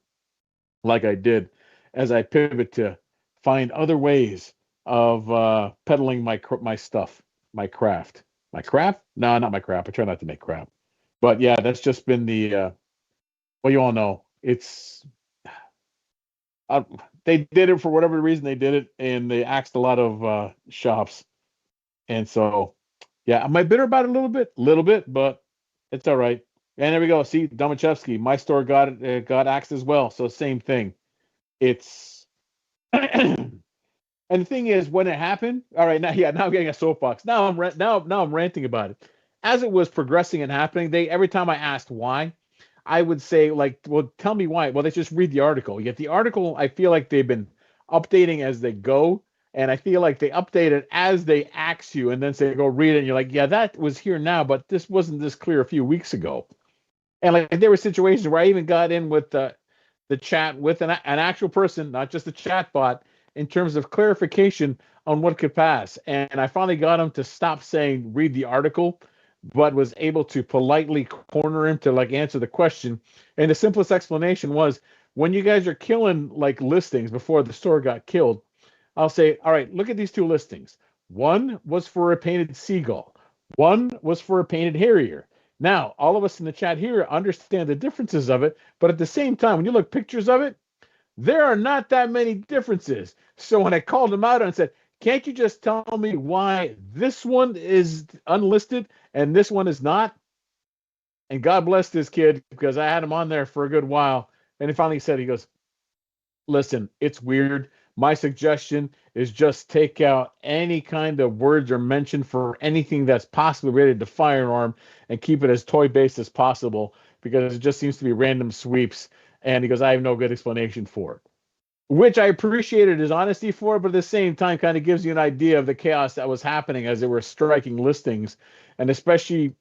like I did as I pivot to find other ways of peddling my stuff, my craft. My crap? No, not my crap. I try not to make crap. But yeah, that's just been the well, you all know. It's they did it for whatever reason they did it, and they axed a lot of shops. And so, yeah, am I bitter about it a little bit, but it's all right. And there we go. See, Domachevsky, my store got axed as well. So same thing. It's and the thing is, when it happened, all right, now I'm getting a soapbox. Now I'm ranting about it. As it was progressing and happening, every time I asked why, I would say like, well, tell me why. Well, they just read the article. Yet the article, I feel like they've been updating as they go, and I feel like they update it as they ask you, and then say go read it, and you're like, yeah, that was here now, but this wasn't this clear a few weeks ago. And like there were situations where I even got in with the chat with an actual person, not just a chat bot, in terms of clarification on what could pass. And I finally got him to stop saying read the article, but was able to politely corner him to like answer the question. And the simplest explanation was, when you guys are killing like listings before the store got killed, I'll say, all right, look at these two listings. One was for a painted seagull. One was for a painted harrier. Now, all of us in the chat here understand the differences of it, but at the same time, when you look pictures of it, there are not that many differences. So when I called him out and said, can't you just tell me why this one is unlisted and this one is not? And God bless this kid, because I had him on there for a good while. And he finally said, he goes, listen, it's weird, My suggestion is just take out any kind of words or mention for anything that's possibly related to firearm and keep it as toy based as possible because it just seems to be random sweeps. And he goes, I have no good explanation for it, which I appreciated his honesty for, but at the same time, kind of gives you an idea of the chaos that was happening as they were striking listings, and especially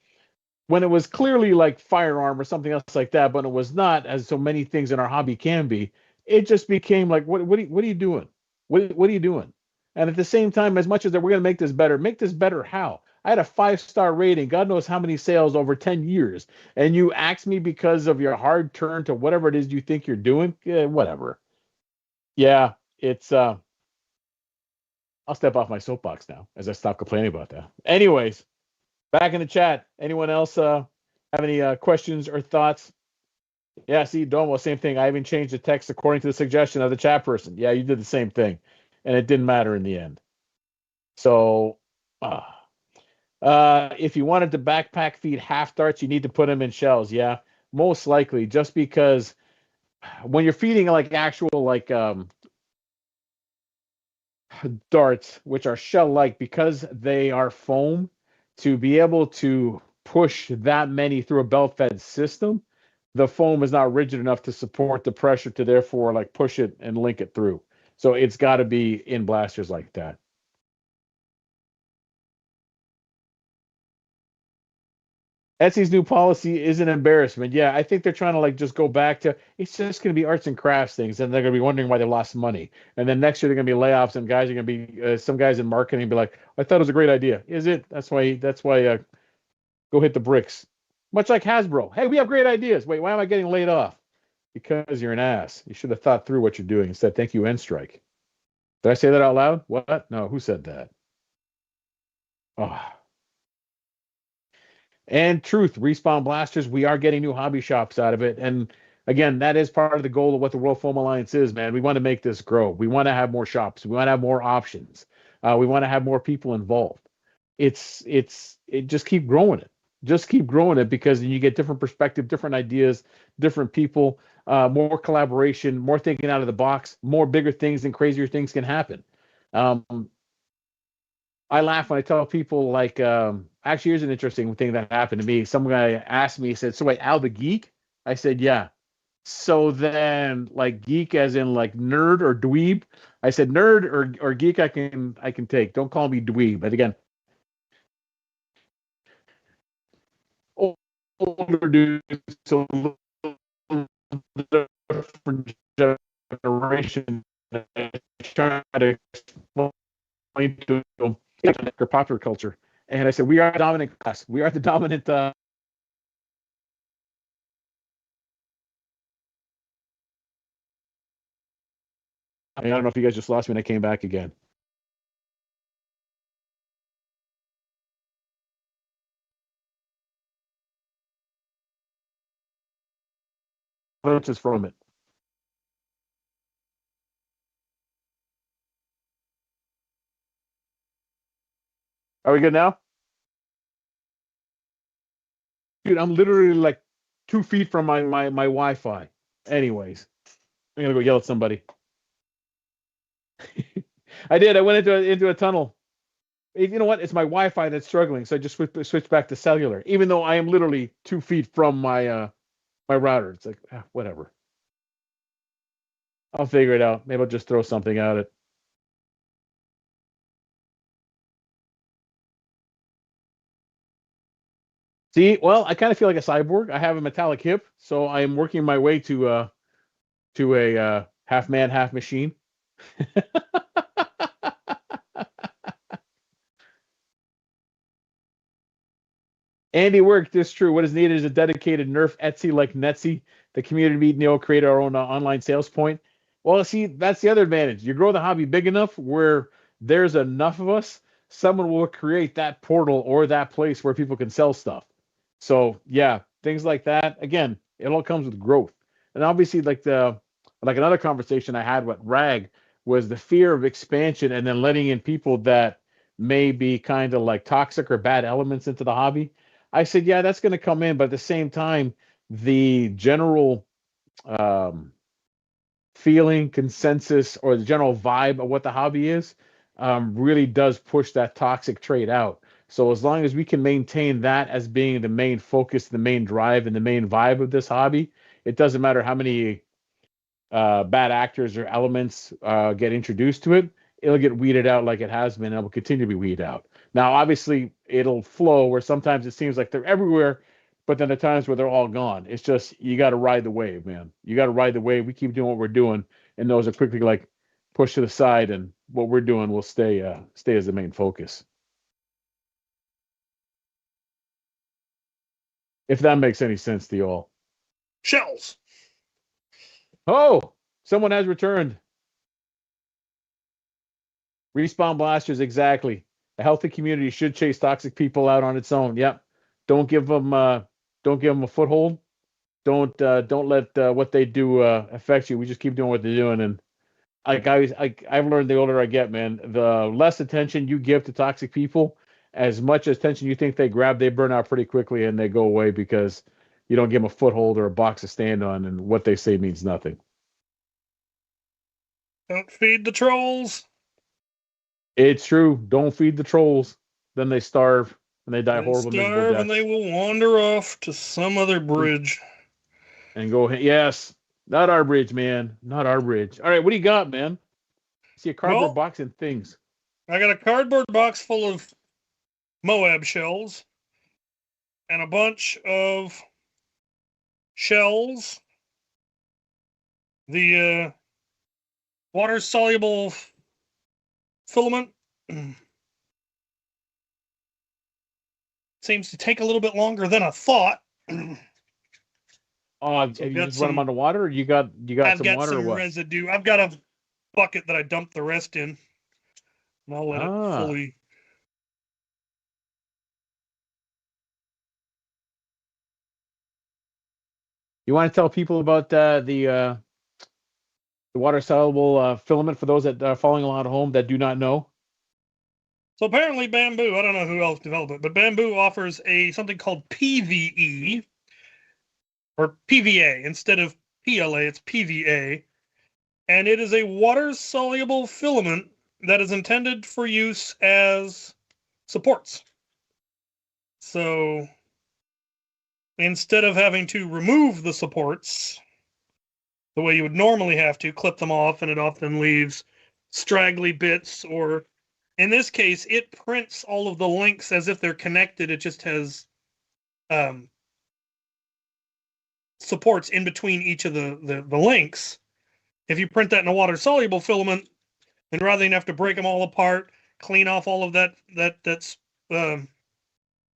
when it was clearly like firearm or something else like that, but it was not, as so many things in our hobby can be. It just became like, what are you doing? What are you doing? And at the same time, as much as we're going to make this better how? I had a 5-star rating, God knows how many sales over 10 years. And you ask me because of your hard turn to whatever it is you think you're doing, whatever. Yeah, it's I'll step off my soapbox now as I stop complaining about that. Anyways, back in the chat. Anyone else have any questions or thoughts? Yeah, see, Domo, same thing. I even changed the text according to the suggestion of the chat person. Yeah, you did the same thing, and it didn't matter in the end. So, if you wanted to backpack feed half darts, you need to put them in shells. Yeah, most likely, just because when you're feeding like actual like darts, which are shell-like, because they are foam, to be able to push that many through a belt-fed system, the foam is not rigid enough to support the pressure to therefore like push it and link it through. So it's got to be in blasters like that. Etsy's new policy is an embarrassment. Yeah, I think they're trying to like just go back to it's just going to be arts and crafts things, and they're going to be wondering why they lost money. And then next year they're going to be layoffs, and guys are going to be some guys in marketing be like, "I thought it was a great idea." Is it? That's why. Go hit the bricks. Much like Hasbro. Hey, we have great ideas. Wait, why am I getting laid off? Because you're an ass. You should have thought through what you're doing instead. Thank you, N Strike. Did I say that out loud? What? No, who said that? Oh. And truth, Respawn Blasters, we are getting new hobby shops out of it. And again, that is part of the goal of what the World Foam Alliance is, man. We want to make this grow. We want to have more shops. We want to have more options. We want to have more people involved. It just keep growing it. Just keep growing it because you get different perspective, different ideas, different people, more collaboration, more thinking out of the box, more bigger things and crazier things can happen. I laugh when I tell people like, actually, here's an interesting thing that happened to me. Some guy asked me, he said, "So wait, Al the Geek?" I said, "Yeah." So then, like geek as in like nerd or dweeb? I said nerd or geek. I can take. Don't call me dweeb. But again, older dudes, so different generation. Trying to explain to them popular culture. And I said, we are the dominant class. We are the dominant. I don't know if you guys just lost me and I came back again. Inches from it. Are we good now? Dude, I'm literally like 2 feet from my Wi-Fi. Anyways, I'm gonna go yell at somebody. I did. I went into a tunnel. You know what? It's my Wi-Fi that's struggling, so I just switched back to cellular, even though I am literally 2 feet from my router. It's like whatever. I'll figure it out. Maybe I'll just throw something at it. See, well, I kind of feel like a cyborg. I have a metallic hip, so I am working my way to a half man, half machine. Andy work. This is true. What is needed is a dedicated Nerf Etsy like Netsy. The community meeting, will create our own online sales point. Well, see, that's the other advantage. You grow the hobby big enough where there's enough of us, someone will create that portal or that place where people can sell stuff. So yeah, things like that. Again, it all comes with growth. And obviously, like another conversation I had with Rag was the fear of expansion and then letting in people that may be kind of like toxic or bad elements into the hobby. I said, yeah, that's going to come in, but at the same time, the general feeling, consensus, or the general vibe of what the hobby is, really does push that toxic trait out. So as long as we can maintain that as being the main focus, the main drive, and the main vibe of this hobby, it doesn't matter how many bad actors or elements get introduced to it, it'll get weeded out like it has been, and it will continue to be weeded out. Now, obviously, it'll flow where sometimes it seems like they're everywhere, but then at times where they're all gone. It's just you got to ride the wave, man. You got to ride the wave. We keep doing what we're doing, and those are quickly like pushed to the side, and what we're doing will stay as the main focus. If that makes any sense to you all. Shells. Oh, someone has returned. Respawn blasters, exactly. A healthy community should chase toxic people out on its own. Yep. Don't give them a foothold. Don't let what they do affect you. We just keep doing what they're doing, and I've learned the older I get, man, the less attention you give to toxic people, as much attention you think they grab, they burn out pretty quickly and they go away because you don't give them a foothold or a box to stand on, and what they say means nothing. Don't feed the trolls. It's true. Don't feed the trolls. Then they starve and they die horrible, miserable deaths. And they will wander off to some other bridge. And go, yes, not our bridge, man. Not our bridge. All right, what do you got, man? I see a cardboard box and things. I got a cardboard box full of Moab shells and a bunch of shells. The water-soluble filament seems to take a little bit longer than I thought. Oh, have you just run them underwater, or you got some water, or what? Residue. I've got a bucket that I dumped the rest in, and I'll let it fully. You want to tell people about the water-soluble filament for those that are following along at home that do not know? So apparently Bamboo, I don't know who else developed it, but Bamboo offers something called PVE, or PVA. Instead of PLA, it's PVA. And it is a water-soluble filament that is intended for use as supports. So instead of having to remove the supports the way you would normally have to, clip them off, and it often leaves straggly bits, or in this case, it prints all of the links as if they're connected. It just has supports in between each of the links. If you print that in a water-soluble filament, and rather than have to break them all apart, clean off all of that's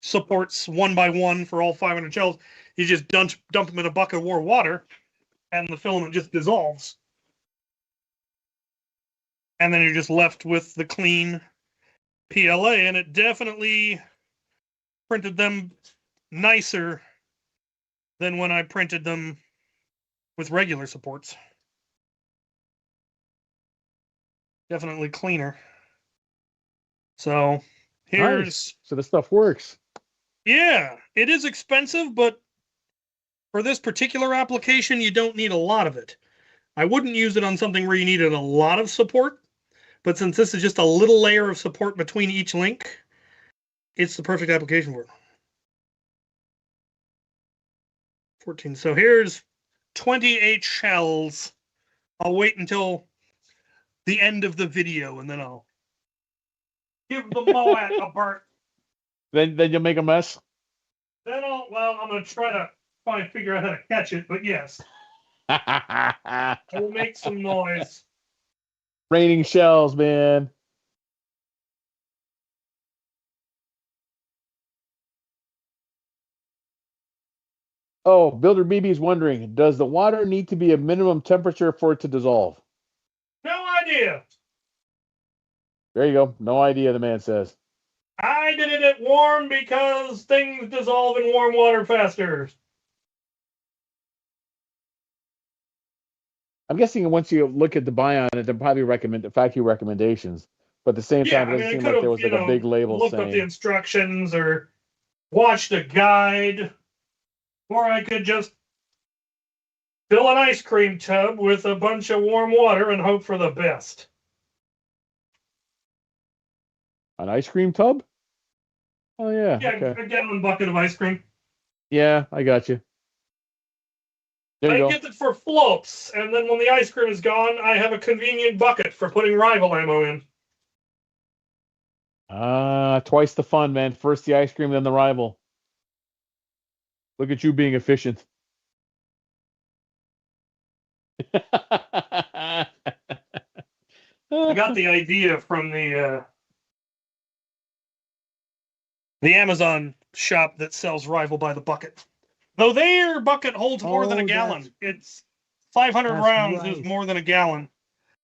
supports one by one for all 500 shells, you just dump them in a bucket of warm water, and the filament just dissolves. And then you're just left with the clean PLA, and it definitely printed them nicer than when I printed them with regular supports. Definitely cleaner. So here's nice. So the stuff works. Yeah, it is expensive, but for this particular application, you don't need a lot of it. I wouldn't use it on something where you needed a lot of support, but since this is just a little layer of support between each link, it's the perfect application for it. 14. So here's 28 shells. I'll wait until the end of the video, and then I'll give the Moab a burn. Then you'll make a mess? Then I'm going to try to figure out how to catch it, but yes. I will make some noise. Raining shells, man. Oh, Builder BB is wondering, does the water need to be a minimum temperature for it to dissolve? No idea. There you go. No idea, the man says. I did it at warm because things dissolve in warm water faster. I'm guessing once you look at the buy on it, they'll probably recommend factory recommendations. But at the same time, it doesn't seem like there was like a big label looked saying. Looked up the instructions or watched a guide, or I could just Fill an ice cream tub with a bunch of warm water and hope for the best. An ice cream tub? Oh, yeah. Yeah, Okay. a gallon bucket of ice cream. Yeah, I got you. There you I go. get it for floats, and then when the ice cream is gone, I have a convenient bucket for putting rival ammo in. Twice the fun, man. First the ice cream, then the rival. Look at you being efficient. I got the idea from the Amazon shop that sells Rival by the bucket. Though their bucket holds more than a gallon. It's 500 rounds is more than a gallon.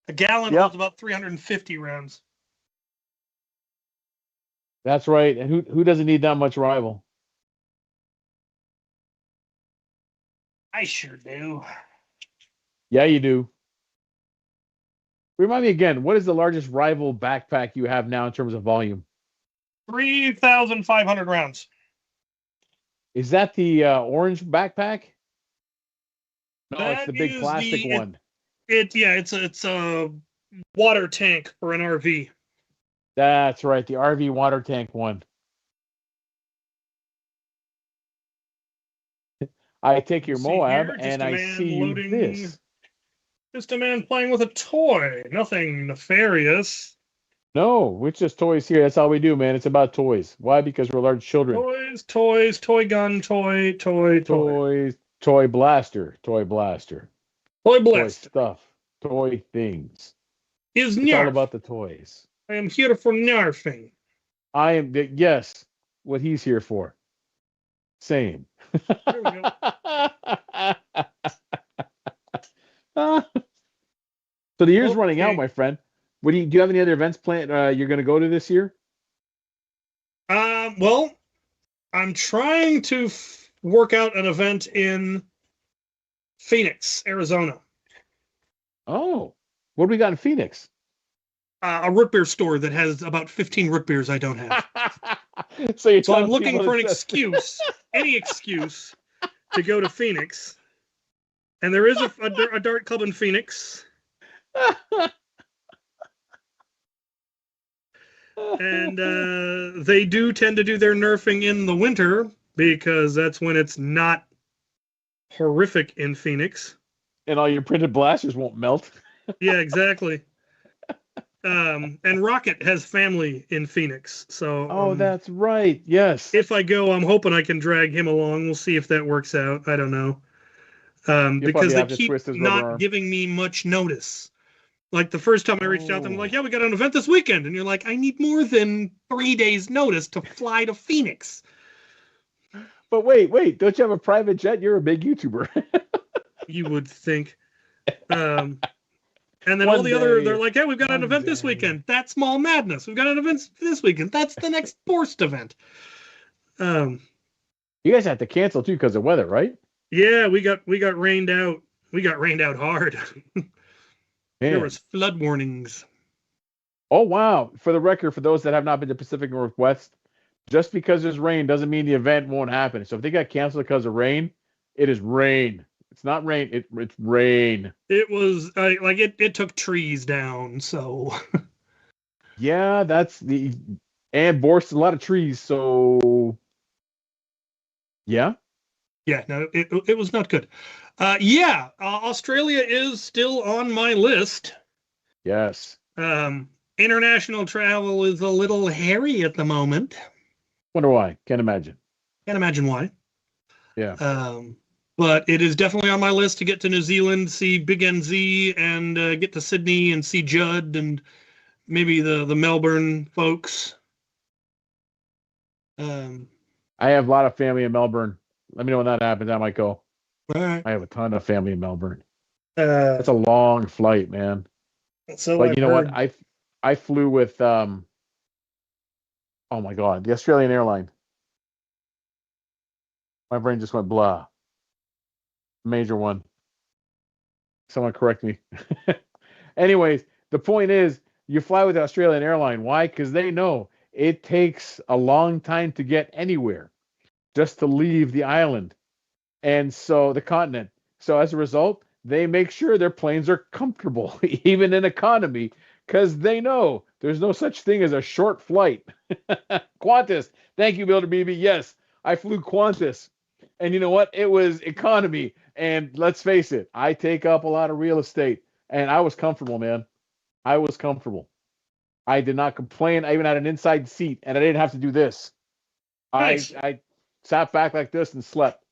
A gallon holds about 350 rounds. That's right. And who doesn't need that much rival? I sure do. Yeah, you do. Remind me again, what is the largest rival backpack you have now in terms of volume? 3,500 rounds. Is that the orange backpack? No, That it's the big plastic one. It's a water tank for an RV. That's right, the RV water tank one. I take your Moab and I see this. Just a man playing with a toy. Nothing nefarious. No, it's just toys here. That's all we do, man. It's about toys. Why? Because we're large children. Toys, toy gun, toy blaster. Toy stuff. Toy things. It's all about the toys. I am here for nerfing. I am, yes, what he's here for. Same. There we go. So the year's running out, my friend. Do you have any other events planned you're going to go to this year? Well, I'm trying to work out an event in Phoenix, Arizona. Oh, what do we got in Phoenix? A root beer store that has about 15 root beers I don't have. So I'm looking for an excuse, any excuse, to go to Phoenix. And there is a dart club in Phoenix. And they do tend to do their nerfing in the winter because that's when it's not horrific in Phoenix. And all your printed blasters won't melt. Yeah, exactly. And Rocket has family in Phoenix, so that's right. Yes. If I go, I'm hoping I can drag him along. We'll see if that works out. I don't know. Because they keep not giving me much notice. Like the first time I reached out to them, like, yeah, we got an event this weekend. And you're like, I need more than 3 days notice to fly to Phoenix. But wait, don't you have a private jet? You're a big YouTuber. You would think. And then all the other, they're like, hey, we've got an event this weekend. That's Small Madness. We've got an event this weekend. That's the next Forced event. You guys have to cancel too because of weather, right? Yeah, we got rained out. We got rained out hard. There was flood warnings. Oh, wow. For the record, for those that have not been to Pacific Northwest, just because there's rain doesn't mean the event won't happen. So if they got canceled because of rain, it is rain. It's not rain. It's rain. It was it took trees down. So yeah, and borsted a lot of trees. So yeah. No, it was not good. Australia is still on my list. Yes. International travel is a little hairy at the moment. Wonder why. Can't imagine. Can't imagine why. Yeah. But it is definitely on my list to get to New Zealand, see Big NZ, and get to Sydney and see Judd and maybe the Melbourne folks. I have a lot of family in Melbourne. Let me know when that happens. I might go. All right. I have a ton of family in Melbourne. That's a long flight, man. So but you know what? I flew with oh my God, the Australian airline. My brain just went blah. Major one. Someone correct me. Anyways, the point is you fly with the Australian airline. Why? Because they know it takes a long time to get anywhere just to leave the island. And so the continent. So as a result, they make sure their planes are comfortable, even in economy, because they know there's no such thing as a short flight. Qantas, thank you, Builder BB. Yes, I flew Qantas. And you know what? It was economy. And let's face it, I take up a lot of real estate. And I was comfortable, man. I was comfortable. I did not complain. I even had an inside seat, and I didn't have to do this. Nice. I sat back like this and slept.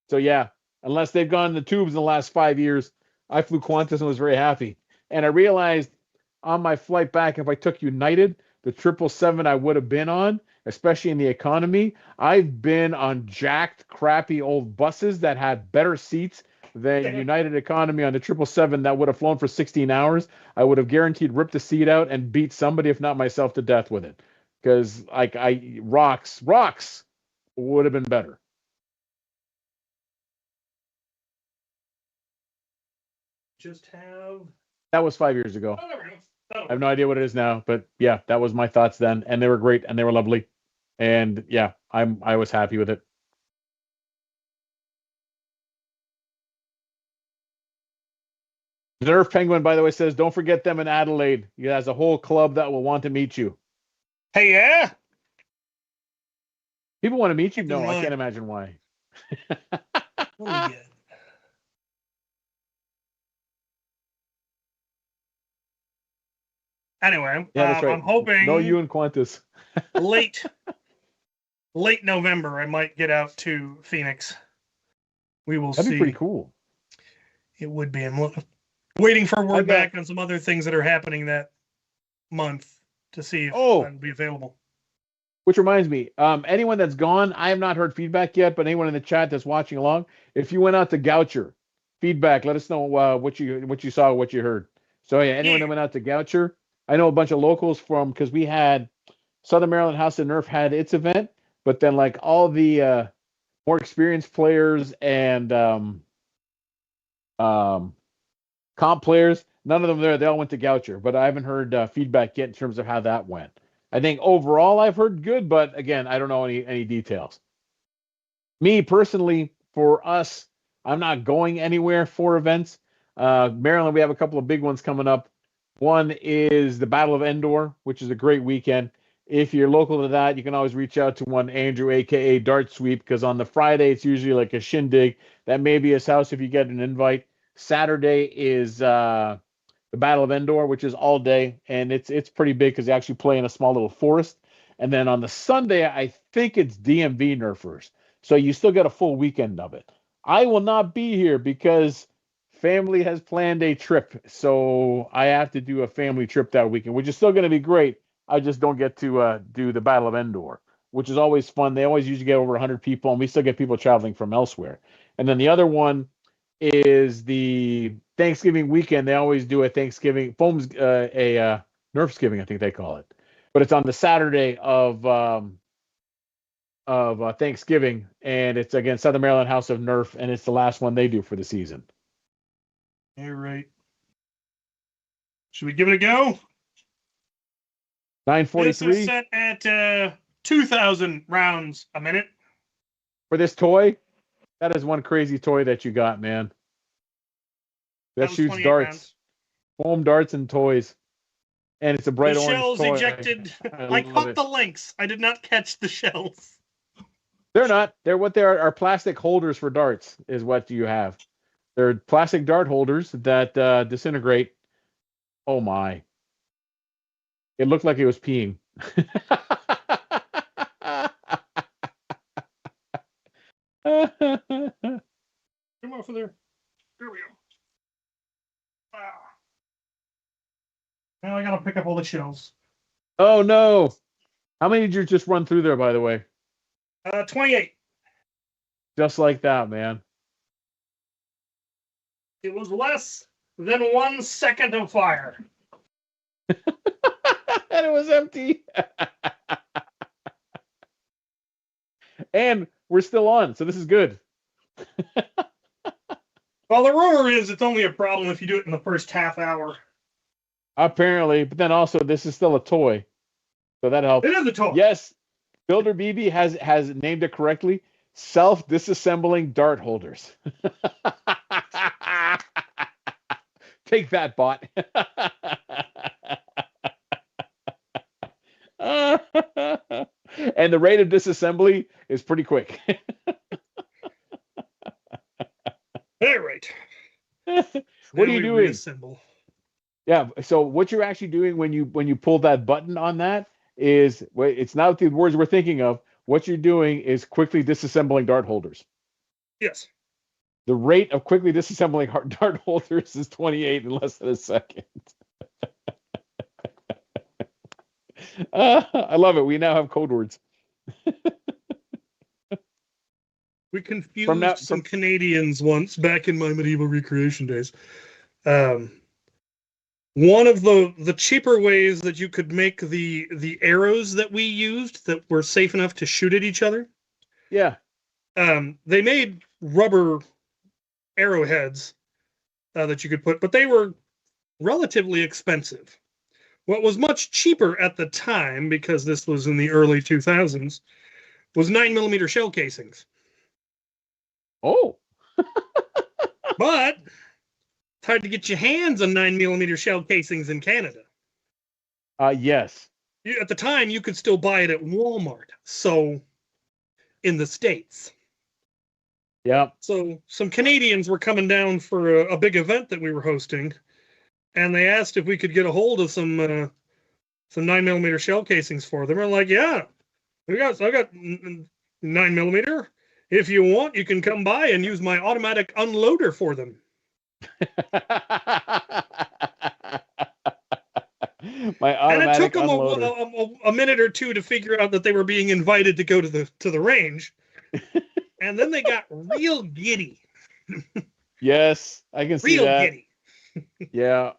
So yeah, unless they've gone in the tubes in the last 5 years, I flew Qantas and was very happy. And I realized on my flight back, if I took United, the 777 I would have been on, especially in the economy, I've been on jacked, crappy old buses that had better seats than United Economy on the 777 that would have flown for 16 hours. I would have guaranteed ripped the seat out and beat somebody, if not myself, to death with it. Because like rocks would have been better. Just have. That was 5 years ago. Oh, there we go. I have no idea what it is now, but yeah, that was my thoughts then, and they were great and they were lovely, and yeah, I was happy with it. Nerf Penguin, by the way, says don't forget them in Adelaide. He has a whole club that will want to meet you. Hey, yeah. People want to meet you? No, I can't imagine why. What do we get? Anyway, Yeah, that's right. I'm hoping No, you and Qantas. late November, I might get out to Phoenix. We will see. That'd be pretty cool. It would be. I'm waiting for word back on some other things that are happening that month to see if I'll be available. Which reminds me, anyone that's gone, I have not heard feedback yet, but anyone in the chat that's watching along, if you went out to Goucher, feedback, let us know what you saw, what you heard. So yeah, anyone that went out to Goucher, I know a bunch of locals because we had Southern Maryland House of Nerf had its event, but then like all the more experienced players and comp players, none of them there. They all went to Goucher, but I haven't heard feedback yet in terms of how that went. I think overall I've heard good, but again, I don't know any details. Me personally, for us, I'm not going anywhere for events. Maryland, we have a couple of big ones coming up. One is the Battle of Endor, which is a great weekend. If you're local to that, you can always reach out to one Andrew, aka Dart Sweep, because on the Friday it's usually like a shindig. That may be his house if you get an invite. Saturday is the Battle of Endor, which is all day, and it's pretty big because they actually play in a small little forest. And then on the Sunday, I think it's DMV Nerfers, so you still get a full weekend of it. I will not be here because family has planned a trip, so I have to do a family trip that weekend, which is still going to be great. I just don't get to do the Battle of Endor, which is always fun. They always usually get over 100 people, and we still get people traveling from elsewhere. And then the other one is the Thanksgiving weekend. They always do a Thanksgiving Nerfsgiving, I think they call it, but it's on the Saturday of Thanksgiving, and it's against Southern Maryland House of Nerf, and it's the last one they do for the season. You're right. Should we give it a go? 943. This is set at 2,000 rounds a minute. For this toy, that is one crazy toy that you got, man. That shoots darts, rounds. Foam darts and toys. And it's a bright orange shells toy. Ejected. I caught the links. I did not catch the shells. They're not. They're what they are plastic holders for darts is what you have. They're plastic dart holders that disintegrate. Oh my. It looked like it was peeing. Come off of there. There we go. Now I gotta pick up all the shells. Oh no. How many did you just run through there, by the way? 28. Just like that, man. It was less than 1 second of fire. And it was empty. And we're still on, so this is good. Well, the rumor is it's only a problem if you do it in the first half hour. Apparently, but then also this is still a toy, so that helps. It is a toy. Yes, Builder BB has named it correctly. self-disassembling dart holders. Take that, bot. And the rate of disassembly is pretty quick. All right. What are you doing? Reassemble. Yeah. So what you're actually doing when you pull that button on that is, it's not the words we're thinking of. What you're doing is quickly disassembling dart holders. Yes. The rate of quickly disassembling dart holders is 28 in less than a second. I love it. We now have code words. We confused some Canadians once back in my medieval recreation days. One of the cheaper ways that you could make the arrows that we used that were safe enough to shoot at each other. Yeah. They made rubber arrowheads that you could put, but they were relatively expensive. What was much cheaper at the time, because this was in the early 2000s, was 9mm shell casings. Oh. But it's hard to get your hands on 9mm shell casings in Canada. Yes. At the time, you could still buy it at Walmart. So, in the States. Yeah. So, some Canadians were coming down for a big event that we were hosting, and they asked if we could get a hold of some 9mm shell casings for them. We're like, yeah, I got 9mm. If you want, you can come by and use my automatic unloader for them. My automatic and it took unloader. them a minute or two to figure out that they were being invited to go to the range. And then they got real giddy. Yes, I can see real that. Giddy. Yeah.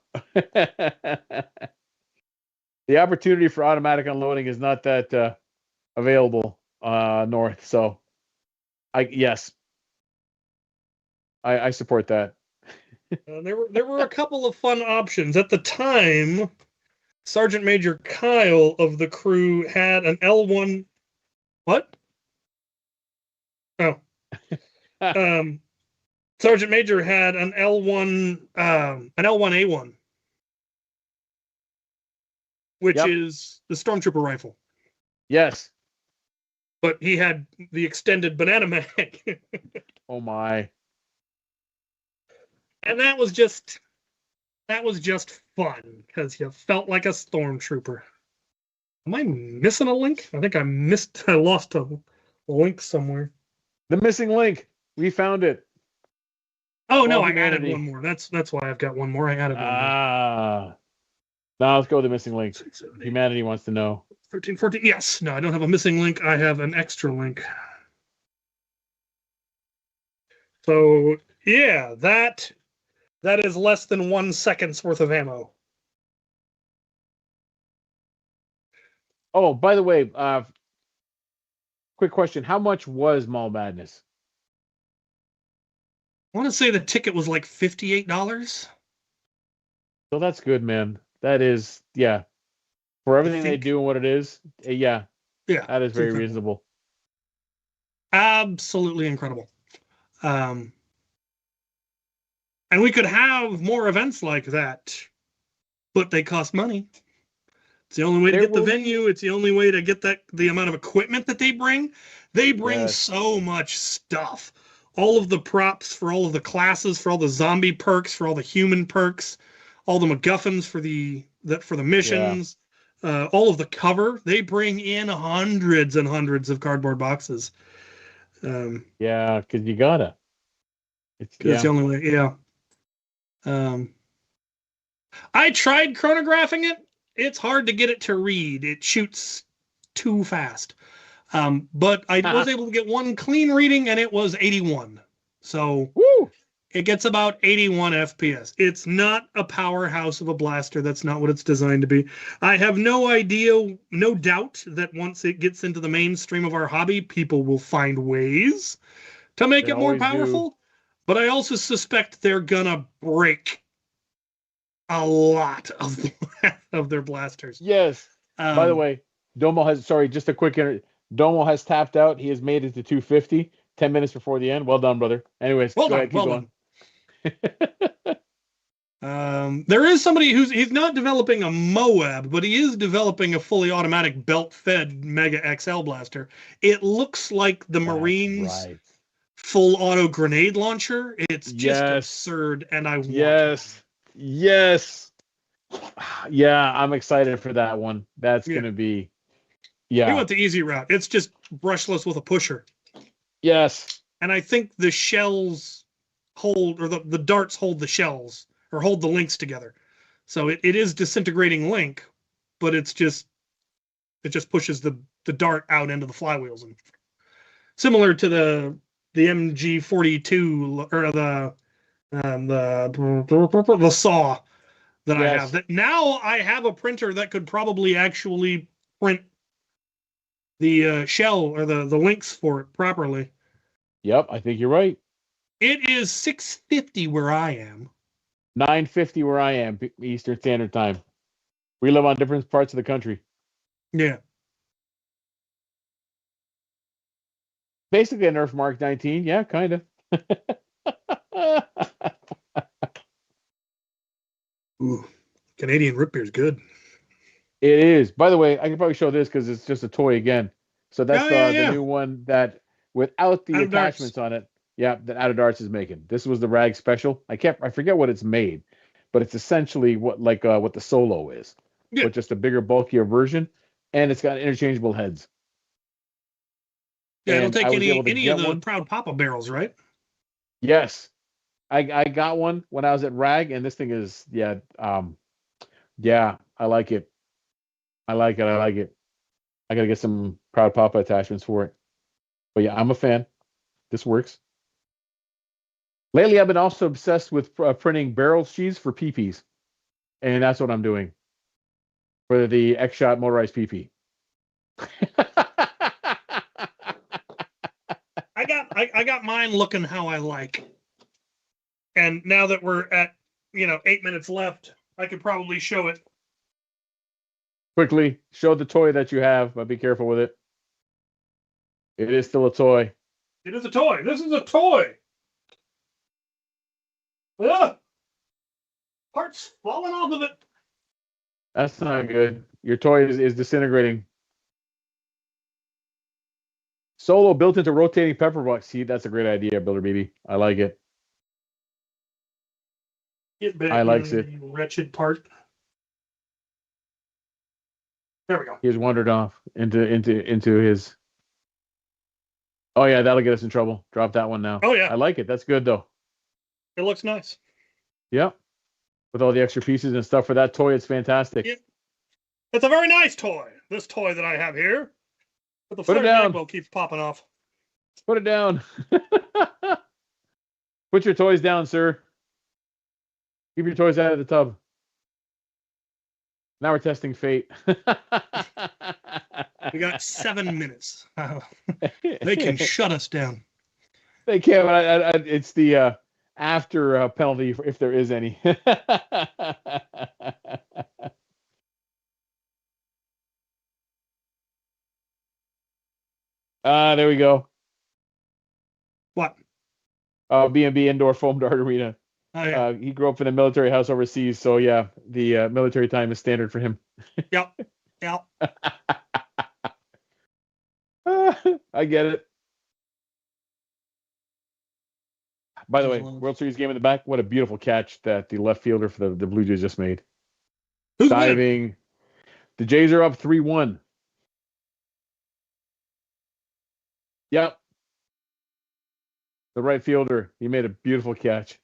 The opportunity for automatic unloading is not that available north. So I support that. There were a couple of fun options. At the time, Sergeant Major Kyle of the crew had an L1. What? Oh. Sergeant Major had an L1 A1, which is the Stormtrooper rifle. Yes. But he had the extended banana mag. Oh my. And that was just fun because you felt like a stormtrooper. Am I missing a link? I think I lost a link somewhere. The missing link. We found it. Oh no, I added one more. That's why I've got one more. I added one more. Now let's go with the missing link. Humanity wants to know. 13, 14. Yes. No, I don't have a missing link. I have an extra link. So yeah, that is less than 1 second's worth of ammo. Oh, by the way, quick question. How much was Mall Madness? I want to say the ticket was like $58. So that's good, man. That is, yeah. For everything they do and what it is, yeah. Yeah. That is very reasonable. Absolutely incredible. And we could have more events like that, but they cost money. It's the only way to get the venue. It's the only way to get the amount of equipment that they bring. They bring so much stuff. All of the props for all of the classes, for all the zombie perks, for all the human perks, all the MacGuffins for the missions, all of the cover. They bring in hundreds and hundreds of cardboard boxes. Yeah, because you gotta. It's the only way. Yeah. I tried chronographing it. It's hard to get it to read. It shoots too fast. But I was able to get one clean reading, and it was 81. So it gets about 81 FPS. It's not a powerhouse of a blaster. That's not what it's designed to be. I have no doubt that once it gets into the mainstream of our hobby, people will find ways to make it more powerful. But I also suspect they're gonna break a lot of their blasters. Yes. By the way, Domo has tapped out. He has made it to 250. 10 minutes before the end. Well done, brother. Anyways, Well go done. ahead, keep going. There is somebody he's not developing a Moab, but he is developing a fully automatic belt-fed Mega XL blaster. It looks like the Marines' full auto grenade launcher. It's just absurd, and I want Yes. Yeah, I'm excited for that one. That's going to be, We went the easy route. It's just brushless with a pusher. Yes. And I think the shells hold, or the darts hold the shells, or hold the links together. So it is disintegrating link, but it just pushes the dart out into the flywheels. And similar to the MG42 or the saw that I have. That now I have a printer that could probably actually print the shell or the links for it properly. Yep, I think you're right. It is 6:50 where I am. 9:50 where I am, Eastern Standard Time. We live on different parts of the country. Yeah. Basically a Nerf Mark 19. Yeah, kind of. Ooh, Canadian root beer is good. It is. By the way, I can probably show this because it's just a toy again. So that's the new one that without the attachments on it. Yeah, that Out of Darts is making. This was the Rag Special. I forget what it's made, but it's essentially what the Solo is, but just a bigger, bulkier version, and it's got interchangeable heads. Yeah, it'll take any of the Proud Papa barrels, right? Yes, I got one when I was at Rag, and this thing is I like it. I like it. I gotta get some Proud Papa attachments for it. But yeah, I'm a fan. This works. Lately, I've been also obsessed with printing barrel sheaths for PPs, and that's what I'm doing for the X-Shot motorized PP. I got mine looking how I like, and now that we're at 8 minutes left, I could probably show it. Quickly show the toy that you have, but be careful with it. It is still a toy. It is a toy. This is a toy. Ugh! Parts falling off of it. That's not good. Your toy is disintegrating. Solo built into rotating pepper box. See, that's a great idea, Builder Baby. I like it. Get back, I likes it. Wretched part. There we go. He's wandered off into his. Oh yeah, that'll get us in trouble. Drop that one now. Oh yeah, I like it. That's good though. It looks nice. Yep. With all the extra pieces and stuff for that toy, it's fantastic. Yeah. It's a very nice toy. This toy that I have here. But the Put it down. magbo keeps popping off. Put it down. Put your toys down, sir. Keep your toys out of the tub. Now we're testing fate. We got 7 minutes. They can shut us down. They can, but it's the after penalty if there is any. There we go. What? B&B Indoor Foam Dart Arena. Oh, yeah. He grew up in a military house overseas, so yeah, the military time is standard for him. Yep. I get it. By the way, World Series game in the back. What a beautiful catch that the left fielder for the Blue Jays just made. Who's diving? Winning? The Jays are up 3-1. Yep. The right fielder. He made a beautiful catch.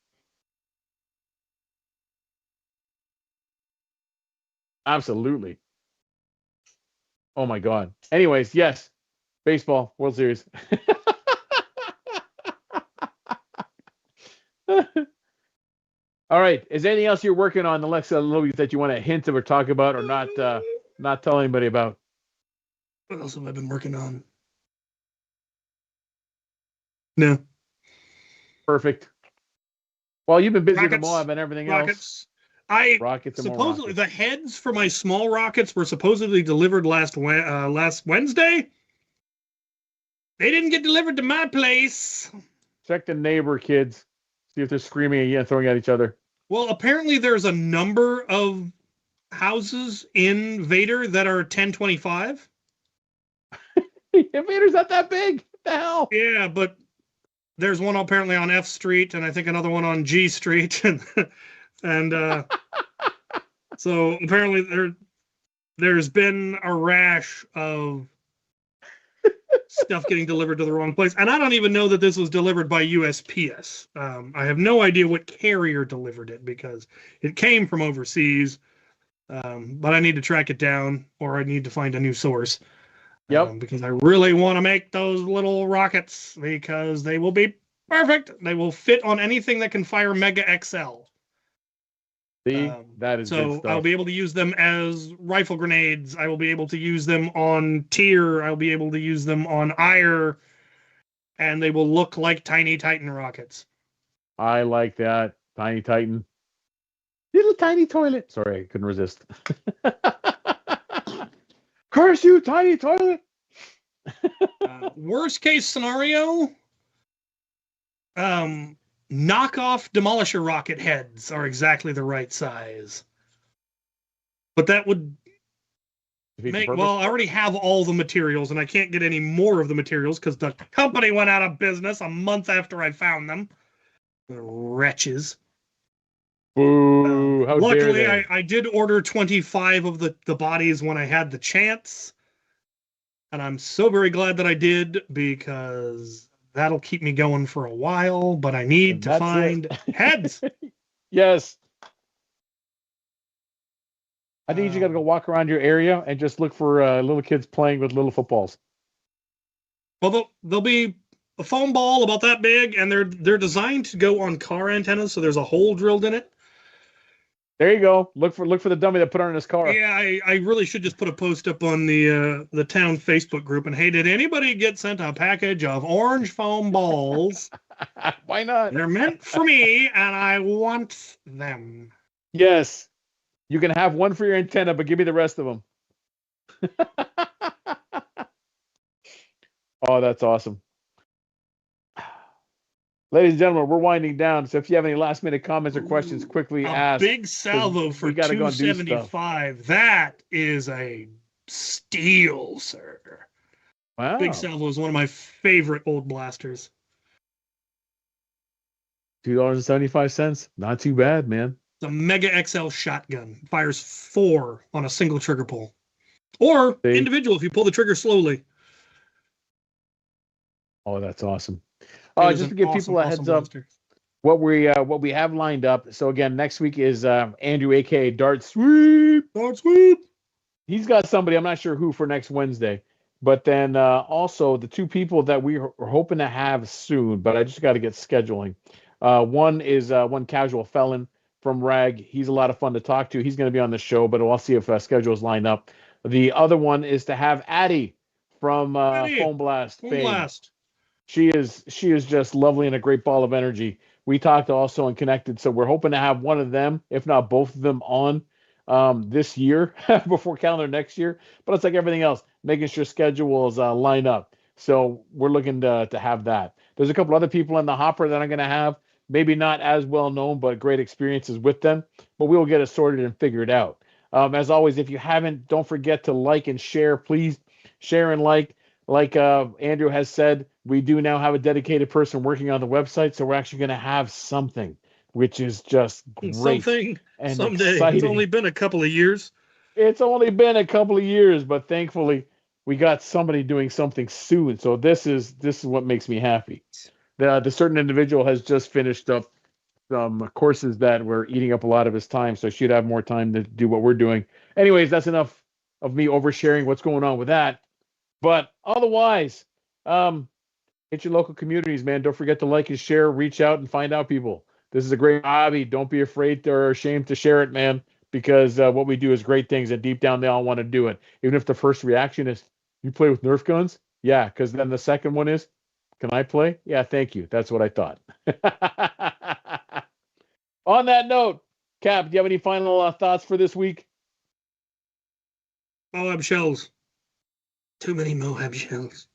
Absolutely. Oh my God. Anyways, yes. Baseball, World Series. All right. Is there anything else you're working on, Alexa, that you want to hint of or talk about or not tell anybody about? What else have I been working on? No. Perfect. Well, you've been busy with the Moab and everything else. Rockets supposedly the heads for my small rockets were supposedly delivered last Wednesday. They didn't get delivered to my place. Check the neighbor, kids. See if they're screaming at you and throwing at each other. Well, apparently there's a number of houses in Vader that are 1025. Vader's not that big. What the hell? Yeah, but there's one apparently on F Street, and I think another one on G Street, and so apparently there's been a rash of stuff getting delivered to the wrong place, and I don't even know that this was delivered by USPS. I have no idea what carrier delivered it because it came from overseas, but I need to track it down, or I need to find a new source. Yep. Because I really want to make those little rockets because they will be perfect. They will fit on anything that can fire Mega XL. See, that is good so stuff. I'll be able to use them as rifle grenades. I will be able to use them on Tier. I'll be able to use them on Ire, and they will look like tiny Titan rockets. I like that. Tiny Titan. Little tiny toilet. Sorry, I couldn't resist. Curse you, tiny toilet. Worst case scenario, knockoff demolisher rocket heads are exactly the right size. But that would make, well, I already have all the materials and I can't get any more of the materials because the company went out of business a month after I found them. The wretches. Boo. How Luckily, dare they? I did order 25 of the bodies when I had the chance. And I'm so very glad that I did because that'll keep me going for a while. But I need to find heads. Yes. I think you got to go walk around your area and just look for little kids playing with little footballs. Well, they'll be a foam ball about that big, and they're designed to go on car antennas, so there's a hole drilled in it. There you go. Look for the dummy that put on his car. Yeah, I really should just put a post up on the town Facebook group. And hey, did anybody get sent a package of orange foam balls? Why not? They're meant for me, and I want them. Yes. You can have one for your antenna, but give me the rest of them. Oh, that's awesome. Ladies and gentlemen, we're winding down. So if you have any last minute comments or questions, quickly ask. Big salvo for $275. That is a steal, sir. Wow. Big salvo is one of my favorite old blasters. $2.75. Not too bad, man. It's a Mega XL shotgun. It fires 4 on a single trigger pull. Or individual if you pull the trigger slowly. Oh, that's awesome. Just to give people a heads up, what we have lined up. So again, next week is Andrew, aka Dart Sweep. Dart Sweep. He's got somebody, I'm not sure who, for next Wednesday. But then also the two people that we are hoping to have soon, but I just got to get scheduling. One is one casual felon from RAG. He's a lot of fun to talk to. He's going to be on the show, but we'll see if schedules line up. The other one is to have Addie from Foam Blast. Foam Blast. She is just lovely and a great ball of energy. We talked also and connected, so we're hoping to have one of them, if not both of them, on this year before calendar next year. But it's like everything else, making sure schedules line up. So we're looking to have that. There's a couple other people in the hopper that I'm going to have, maybe not as well known, but great experiences with them. But we will get it sorted and figured out. As always, if you haven't, don't forget to like and share. Please share and like. Like Andrew has said, we do now have a dedicated person working on the website, so we're actually going to have something, which is just great. Something and someday. Exciting. It's only been a couple of years. It's only been a couple of years, but thankfully we got somebody doing something soon. So this is what makes me happy. The certain individual has just finished up some courses that were eating up a lot of his time, so she'd have more time to do what we're doing. Anyways, that's enough of me oversharing what's going on with that. But otherwise, hit your local communities, man. Don't forget to like and share, reach out and find out people. This is a great hobby. Don't be afraid or ashamed to share it, man, because what we do is great things, and deep down they all want to do it. Even if the first reaction is, you play with Nerf guns? Yeah, because then the second one is, can I play? Yeah, thank you. That's what I thought. On that note, Cap, do you have any final thoughts for this week? Moab shells. Too many Moab shells.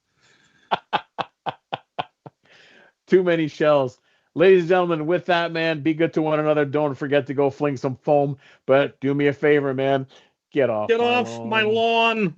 Too many shells. Ladies and gentlemen, with that, man, be good to one another. Don't forget to go fling some foam. But do me a favor, man. Get off Get my off my lawn. lawn.